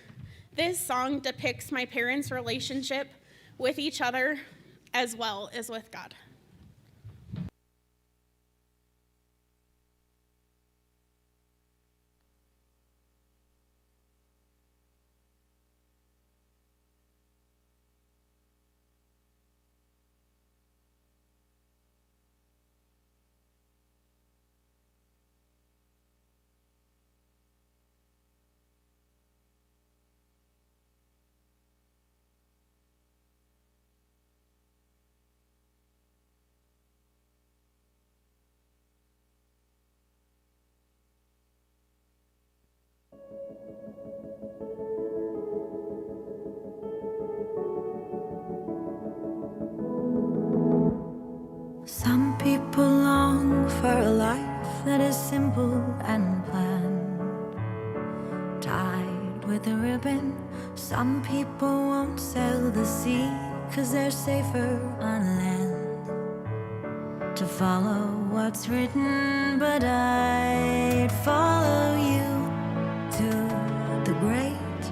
This song depicts my parents' relationship with each other as well as with God.
Some people long for a life that is simple and planned, tied with a ribbon. Some people won't sail the sea 'cause they're safer on land. To follow what's written, but I'd follow you to the great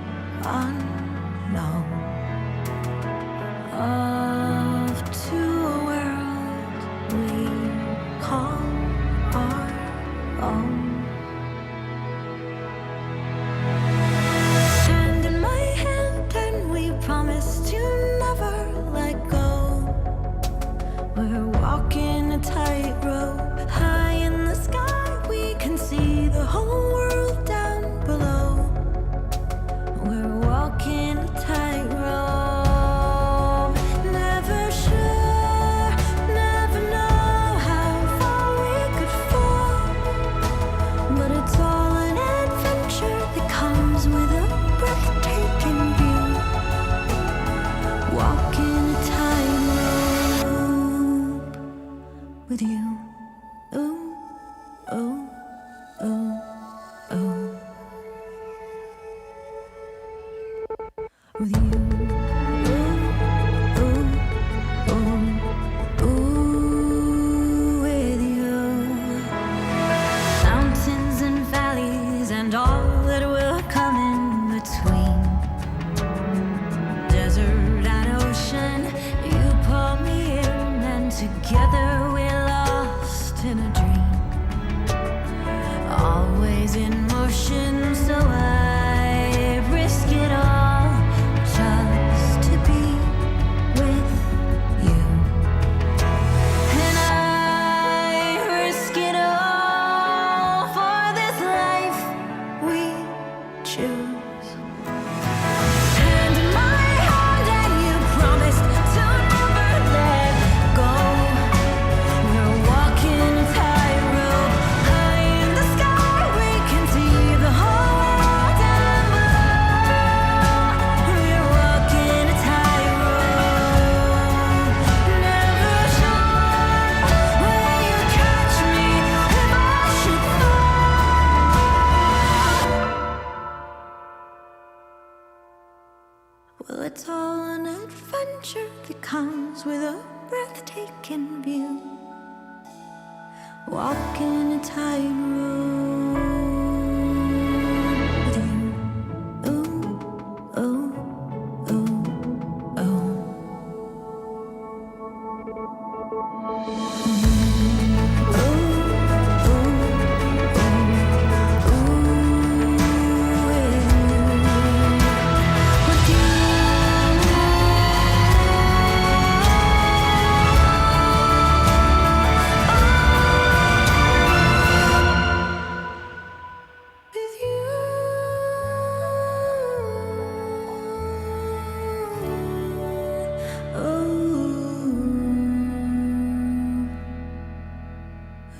unknown, off to a world we call our own. Hand in my hand and we promise to never let go. We're walking a tightrope, high in the sky we can see the whole world down below. We're walking a tightrope, never sure, never know how far we could fall. But it's all an adventure that comes with a breathtaking view. Walking a tightrope with you. Ooh, ooh, ooh, ooh. With you. Ooh, ooh, ooh, ooh, with you. Mountains and valleys and all that will come in between. Desert and ocean, you pull me in, and together we're lost in a dream. Always in motion, so I risk it all just Well, it's all an adventure that comes with a breathtaking view. Walking a tightrope with you. Ooh, oh, oh, oh.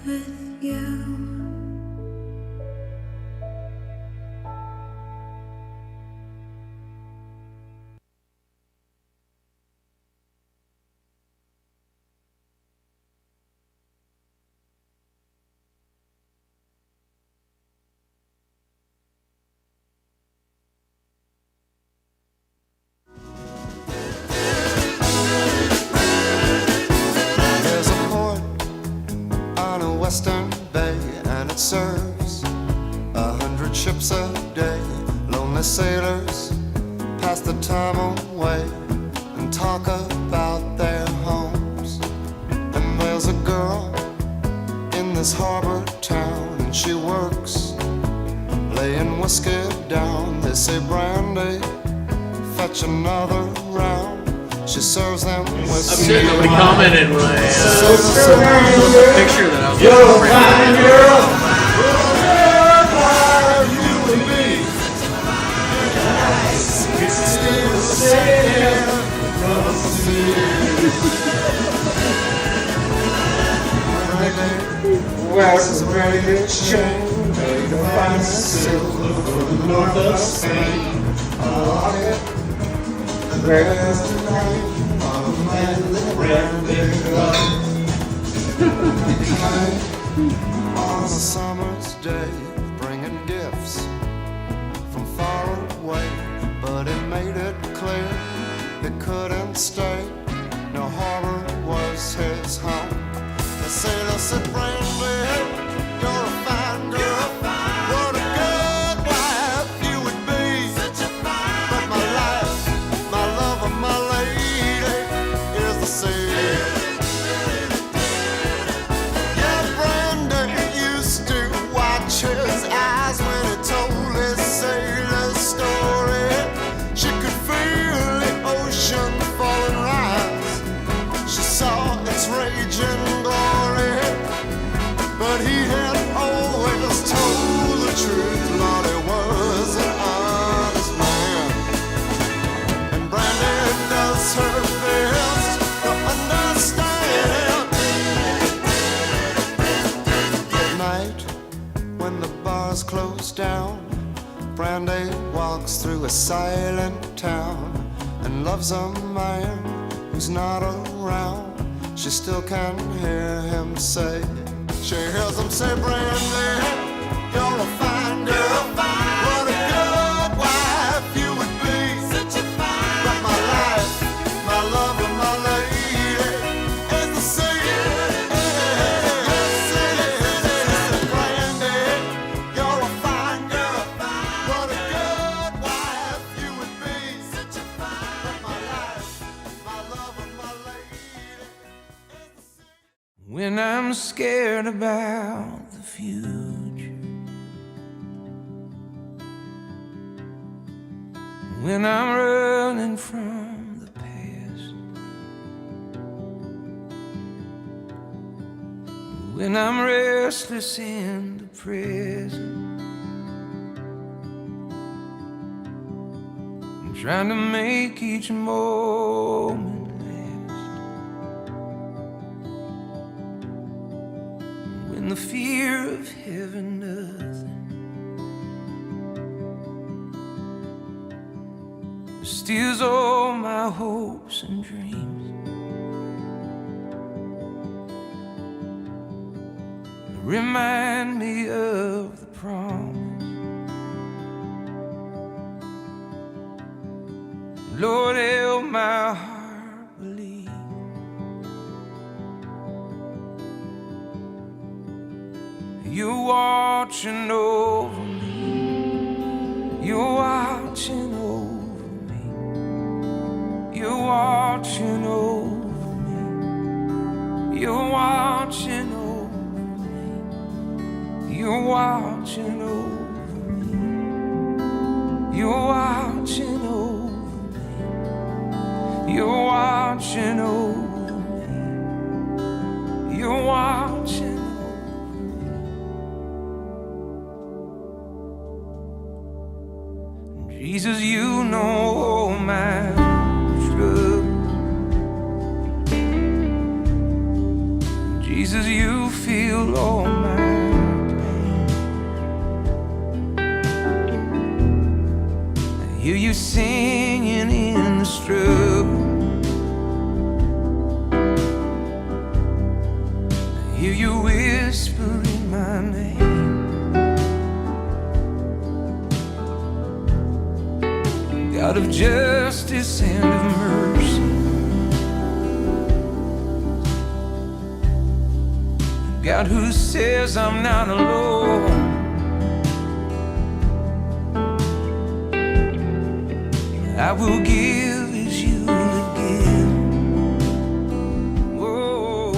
With you.
There's a port on a western bay, and it serves 100 ships a day. Lonely sailors pass the time away and talk about their homes. And there's a girl in this harbor town, and she works laying whiskey down. They say, Brandy, fetch another round. She serves them with
I'm sure nobody commented when I the picture that I was
Wears a very good chain, made of fine silver from the north of Spain. There's the name of a man that Brandy loved. On a summer's day, bringing gifts from far away, but it made it clear he couldn't stay. No harbor was his home. The sailor said, Brandy, you're a fine girl. What a good wife you would be. But my life, my love, and my lady is the sea. Yeah, Brandy used to watch his eyes when he told his sailor story. She could feel the ocean fall and rise. She saw its raging glory, but he had always told the truth. Lord, he was an honest man, and Brandy does her best to understand. At night, when the bars close down, Brandy walks through a silent town and loves a man who's not around. She still can hear him say, she hears him say, Brandy, you're a fine girl. What a good wife you would be. But my life, my love, and my lady is the sea. Brandy, you're a fine girl. What a good wife you would be. But my life, my love, and my lady is the sea.
When I'm scared about the future, when I'm running from the past, when I'm restless in the present, I'm trying to make each moment the fear of heaven nothing steals all my hopes and dreams. Remind me of the promise Lord, help my heart believe. You're watching over me. You're watching over me. You're watching over me. You're watching over me. You're watching over me. You're watching over me. You're watching over me. You're watching. Jesus, you know my trouble. Jesus, you feel all my pain. I hear you singing in the struggle. I hear you whispering my name. God of justice and of mercy, God who says I'm not alone, I will give as you would give. Oh,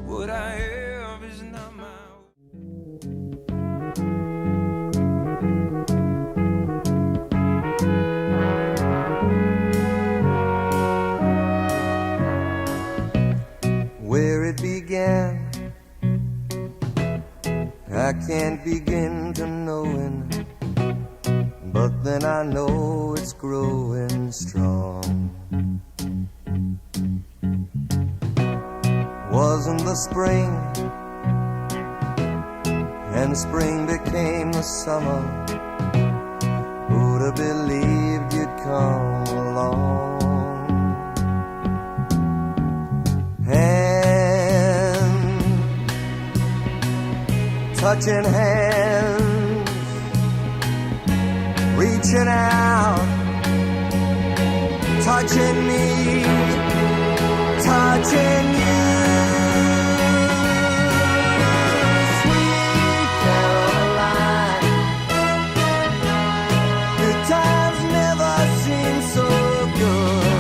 what I have is not my own. Where it began, I can't begin to knowing, but then I know it's growing strong. Wasn't the spring, and spring became the summer. Who'd have believed you'd come along? Touching hands, reaching out, touching me, touching you. Sweet Caroline, good times never seem so good.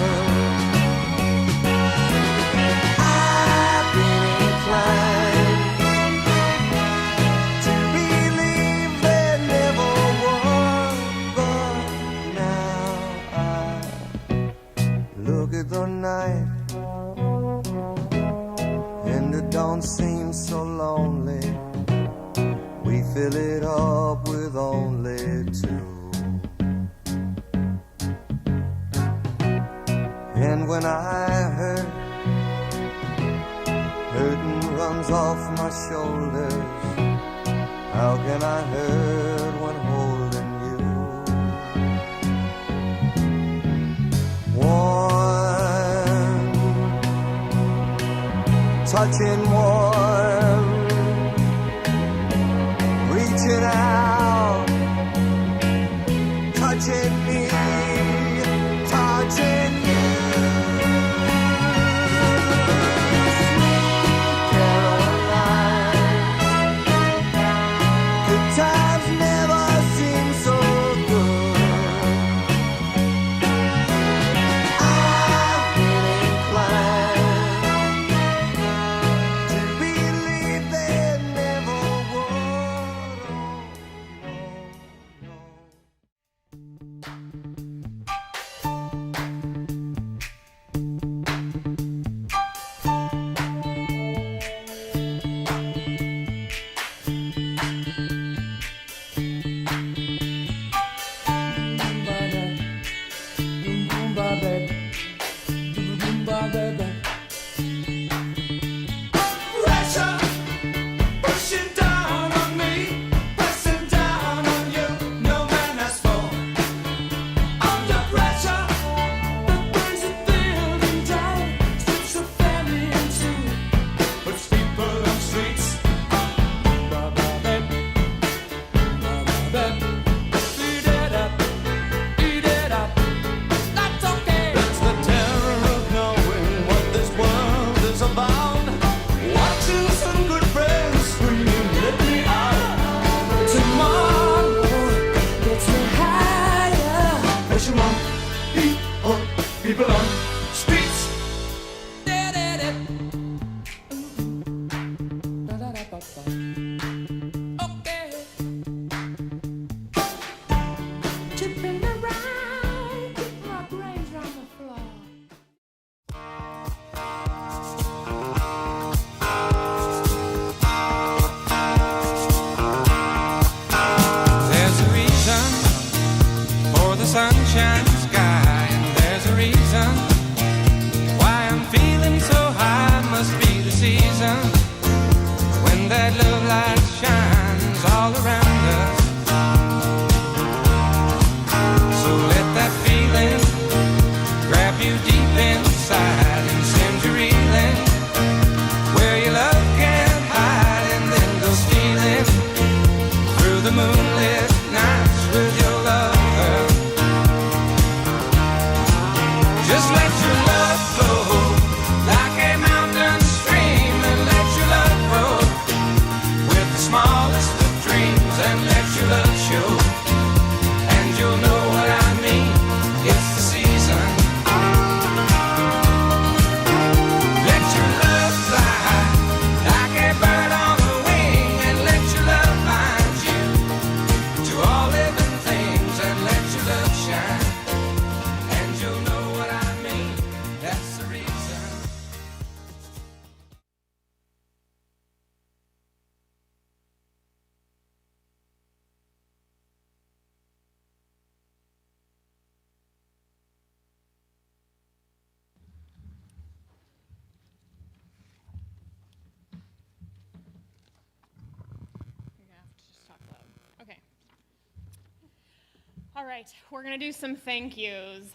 I've been inclined the night, and it don't seem so lonely. We fill it up with only two. And when I hurt, hurting runs off my shoulders. How can I hurt when holding you? Touching warm, reaching out, touching me, touching you. Sweet Caroline, good times never seem so good. I've been inclined
sunshine sky, and there's a reason why I'm feeling so high. Must be the season when that love light shines all around us. So let that feeling grab you deep inside and send you reeling where your love can't hide, and then go stealing through the moonlit nights with your lover. Just let your love flow like a mountain stream, and let your love grow with the smallest of dreams, and let your love show, and you'll know what I mean. It's the season. Let your love fly like a bird on a wing, and let your love bind you to all living things, and let your love shine, and you'll know what I mean. That's the reason.
You're gonna have to just talk loud. Okay. All right, we're gonna do some thank yous.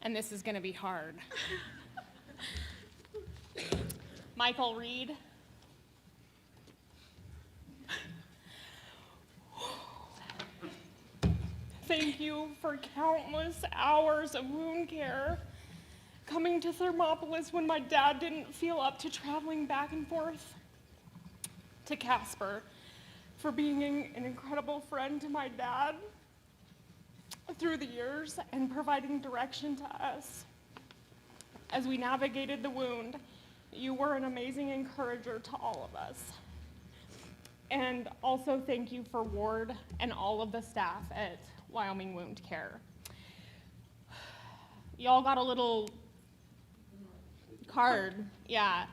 And this is gonna be hard. Michael Reed. Thank you for countless hours of wound care. Coming to Thermopolis when my dad didn't feel up to traveling back and forth. To Casper for being an incredible friend to my dad through the years and providing direction to us as we navigated the wound. You were an amazing encourager to all of us. And also thank you for Ward and all of the staff at Wyoming Wound Care. Y'all got a little card, yeah.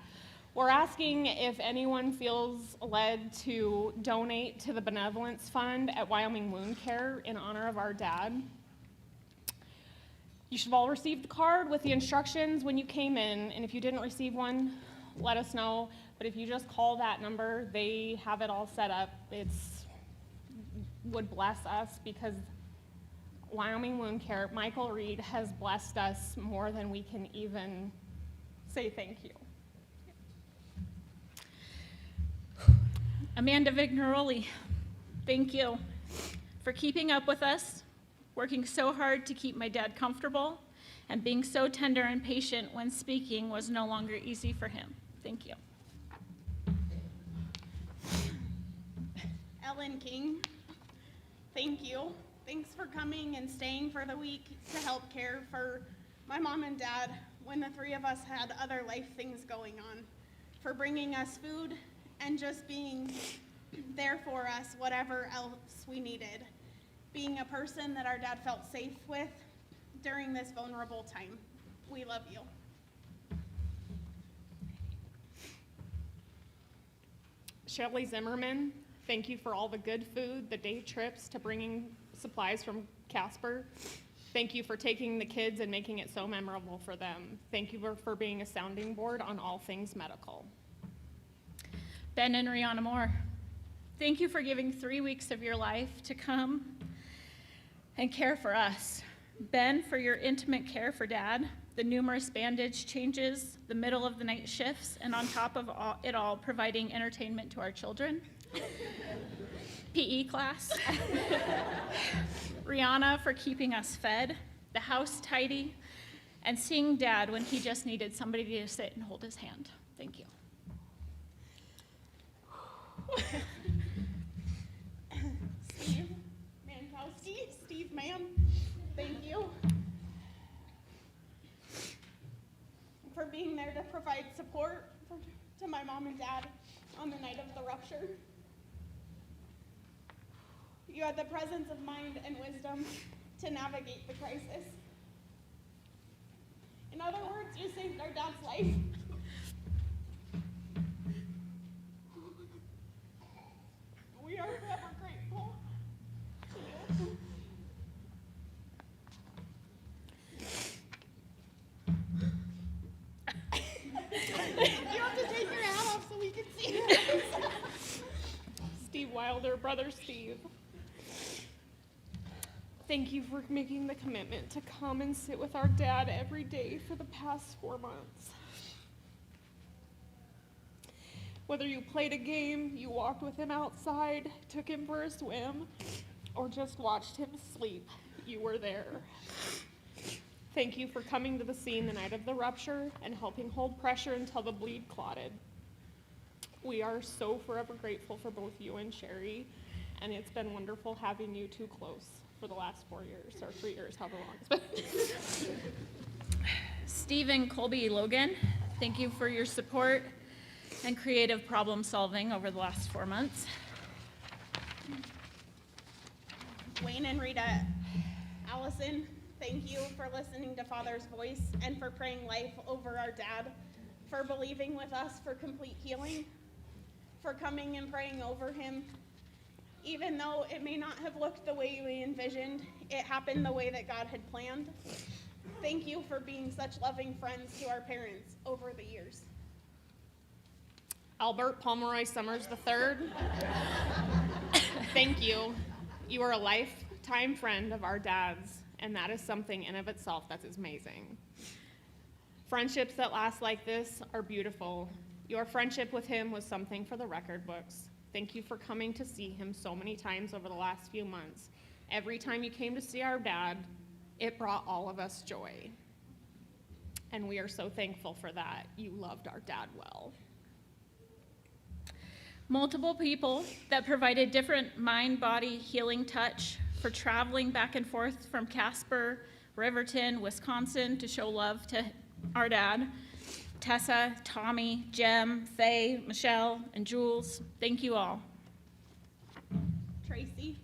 We're asking if anyone feels led to donate to the benevolence fund at Wyoming Wound Care in honor of our dad. You should have all received the card with the instructions when you came in, and if you didn't receive one, let us know. But if you just call that number, they have it all set up. It's would bless us because Wyoming Wound Care, Michael Reed, has blessed us more than we can even say thank you.
Amanda Vignaroli, thank you for keeping up with us, working so hard to keep my dad comfortable, and being so tender and patient when speaking was no longer easy for him. Thank you.
Ellen King, thank you. Thanks for coming and staying for the week to help care for my mom and dad when the three of us had other life things going on, for bringing us food and just being there for us, whatever else we needed. Being a person that our dad felt safe with during this vulnerable time. We love you.
Shelley Zimmerman, thank you for all the good food, the day trips to bringing supplies from Casper. Thank you for taking the kids and making it so memorable for them. Thank you for being a sounding board on all things medical.
Ben and Rihanna Moore, thank you for giving 3 weeks of your life to come and care for us. Ben, for your intimate care for Dad, the numerous bandage changes, the middle of the night shifts, and on top of it all, providing entertainment to our children. PE class. Rihanna, for keeping us fed, the house tidy, and seeing Dad when he just needed somebody to sit and hold his hand. Thank you.
Steve Mankowski, Steve Mann, thank you for being there to provide support to my mom and dad on the night of the rupture. You had the presence of mind and wisdom to navigate the crisis. In other words, you saved our dad's life. We are forever grateful to you.
brother Steve. Thank you for making the commitment to come and sit with our dad every day for the past 4 months. Whether you played a game, you walked with him outside, took him for a swim, or just watched him sleep, you were there. Thank you for coming to the scene the night of the rupture and helping hold pressure until the bleed clotted. We are so forever grateful for both you and Sherry, and it's been wonderful having you two close for the last 4 years, or 3 years, however long it's been.
Stephen Colby Logan, thank you for your support and creative problem solving over the last 4 months.
Wayne and Rita Allison, thank you for listening to Father's voice and for praying life over our dad, for believing with us for complete healing, for coming and praying over him. Even though it may not have looked the way we envisioned, it happened the way that God had planned. Thank you for being such loving friends to our parents over the years.
Albert Pomeroy Summers III, thank you. You are a lifetime friend of our dad's, and that is something in of itself that's amazing. Friendships that last like this are beautiful. Your friendship with him was something for the record books. Thank you for coming to see him so many times over the last few months. Every time you came to see our dad, it brought all of us joy. And we are so thankful for that. You loved our dad well.
Multiple people that provided different mind-body healing touch for traveling back and forth from Casper, Riverton, Wisconsin to show love to our dad. Tessa, Tommy, Jem, Faye, Michelle, and Jules, thank you all.
Tracy,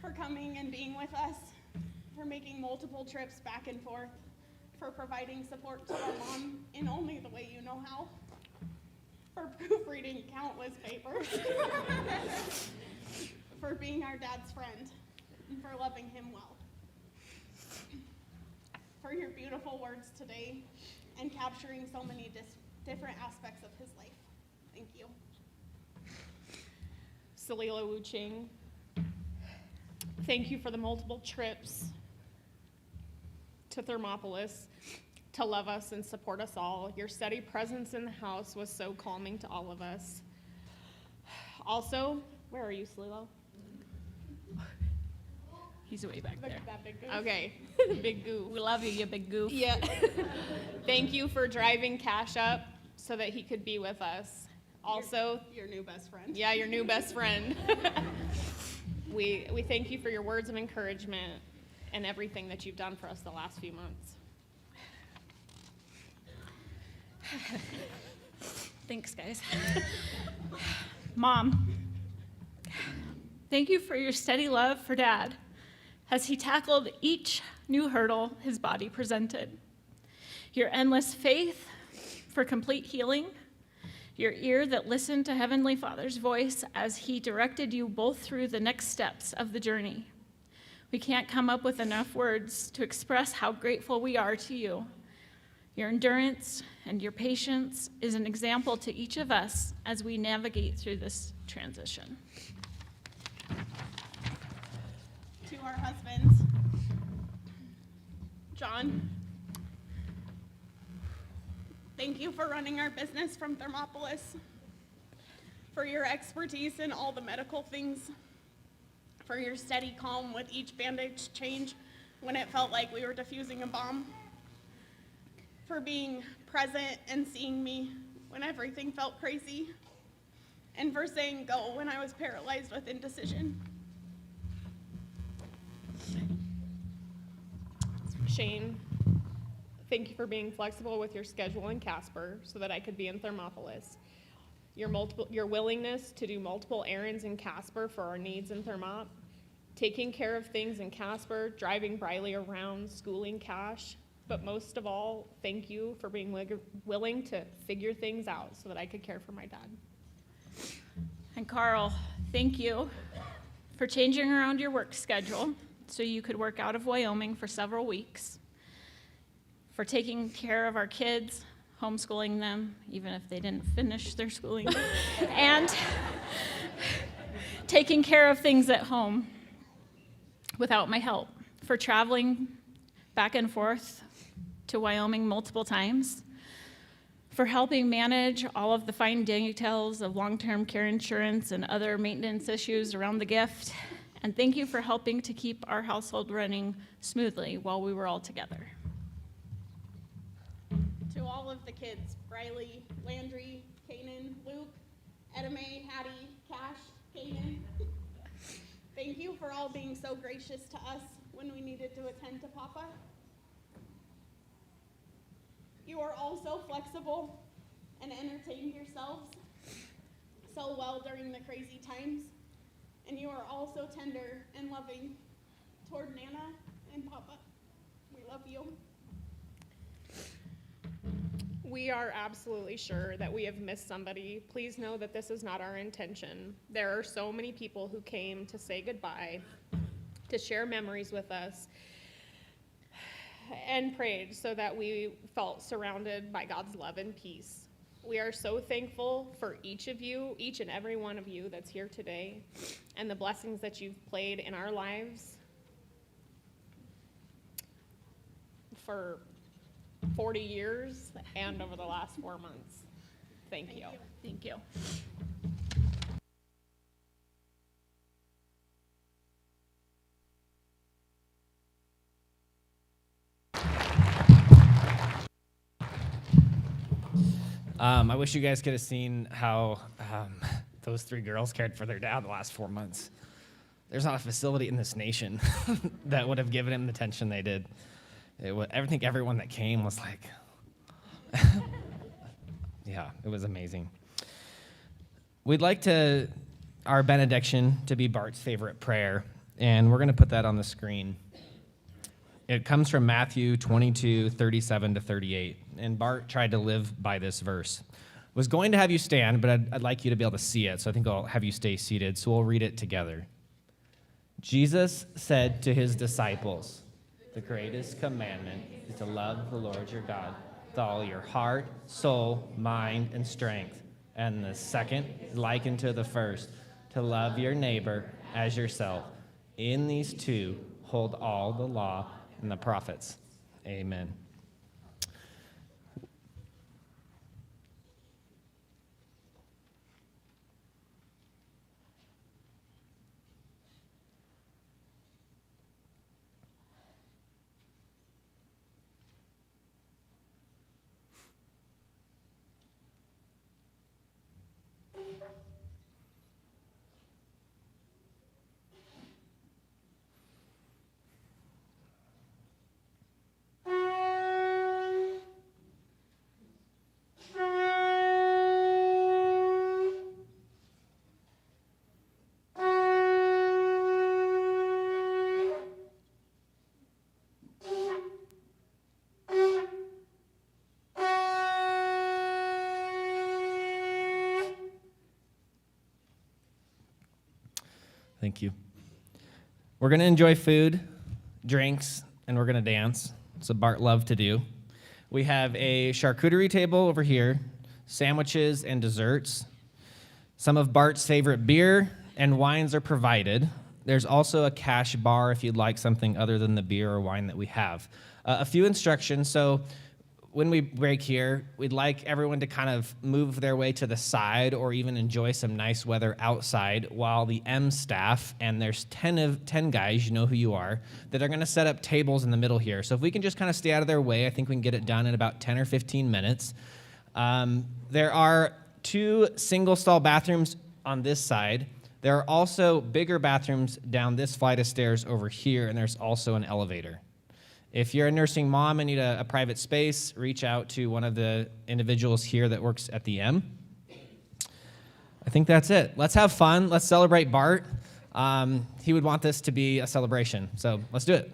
for coming and being with us, for making multiple trips back and forth, for providing support to our mom in only the way you know how, for proofreading countless papers, for being our dad's friend, and for loving him well. For your beautiful words today and capturing so many different aspects of his life. Thank you.
Salila Wu Ching, thank you for the multiple trips to Thermopolis to love us and support us all. Your steady presence in the house was so calming to all of us. Also, where are you, Salilo?
He's way back there.
That big goof? Okay, big goof.
We love you, you big goof.
Yeah. Thank you for driving Cash up so that he could be with us. Also,
your new best friend.
Yeah, your new best friend. We thank you for your words of encouragement and everything that you've done for us the last few months.
Thanks, guys. Mom, thank you for your steady love for Dad as he tackled each new hurdle his body presented. Your endless faith for complete healing, your ear that listened to Heavenly Father's voice as he directed you both through the next steps of the journey. We can't come up with enough words to express how grateful we are to you. Your endurance and your patience is an example to each of us as we navigate through this transition.
To our husbands, John, thank you for running our business from Thermopolis, for your expertise in all the medical things, for your steady calm with each bandage change when it felt like we were defusing a bomb, for being present and seeing me when everything felt crazy, and for saying go when I was paralyzed with indecision.
Shane, thank you for being flexible with your schedule in Casper so that I could be in Thermopolis. Your willingness to do multiple errands in Casper for our needs in Thermop, taking care of things in Casper, driving Briley around, schooling Cash, but most of all, thank you for being willing to figure things out so that I could care for my dad.
And Carl, thank you for changing around your work schedule so you could work out of Wyoming for several weeks, for taking care of our kids, homeschooling them, even if they didn't finish their schooling, and taking care of things at home without my help, for traveling back and forth to Wyoming multiple times, for helping manage all of the fine details of long-term care insurance and other maintenance issues around the gift. And thank you for helping to keep our household running smoothly while we were all together.
To all of the kids, Riley, Landry, Kanan, Luke, Edame, Hattie, Cash, Kanan, thank you for all being so gracious to us when we needed to attend to Papa. You are all so flexible and entertained yourselves so well during the crazy times. And you are all so tender and loving toward Nana and Papa. We love you.
We are absolutely sure that we have missed somebody. Please know that this is not our intention. There are so many people who came to say goodbye, to share memories with us, and prayed so that we felt surrounded by God's love and peace. We are so thankful for each of you, each and every one of you that's here today, and the blessings that you've played in our lives for 40 years and over the last 4 months. Thank you.
Thank you.
I wish you guys could have seen how those 3 girls cared for their dad the last 4 months. There's not a facility in this nation that would have given him the attention they did. I think everyone that came was like, yeah, it was amazing. We'd like our benediction to be Bart's favorite prayer, and we're going to put that on the screen. It comes from Matthew 22, 37 to 38, and Bart tried to live by this verse. Was going to have you stand, but I'd like you to be able to see it, so I think I'll have you stay seated, so we'll read it together. Jesus said to his disciples, "The greatest commandment is to love the Lord your God with all your heart, soul, mind, and strength. And the second is likened to the first, to love your neighbor as yourself. In these 2 hold all the law and the prophets." Amen. Thank you. We're going to enjoy food, drinks, and we're going to dance. That's what Bart loved to do. We have a charcuterie table over here, sandwiches and desserts. Some of Bart's favorite beer and wines are provided. There's also a cash bar if you'd like something other than the beer or wine that we have. A few instructions. So when we break here, we'd like everyone to kind of move their way to the side or even enjoy some nice weather outside while the M staff, and there's 10 guys, you know who you are, that are going to set up tables in the middle here. So if we can just kind of stay out of their way, I think we can get it done in about 10 or 15 minutes. There are 2 single-stall bathrooms on this side. There are also bigger bathrooms down this flight of stairs over here, and there's also an elevator. If you're a nursing mom and need a private space, reach out to one of the individuals here that works at the M. I think that's it. Let's have fun. Let's celebrate Bart. He would want this to be a celebration, so let's do it.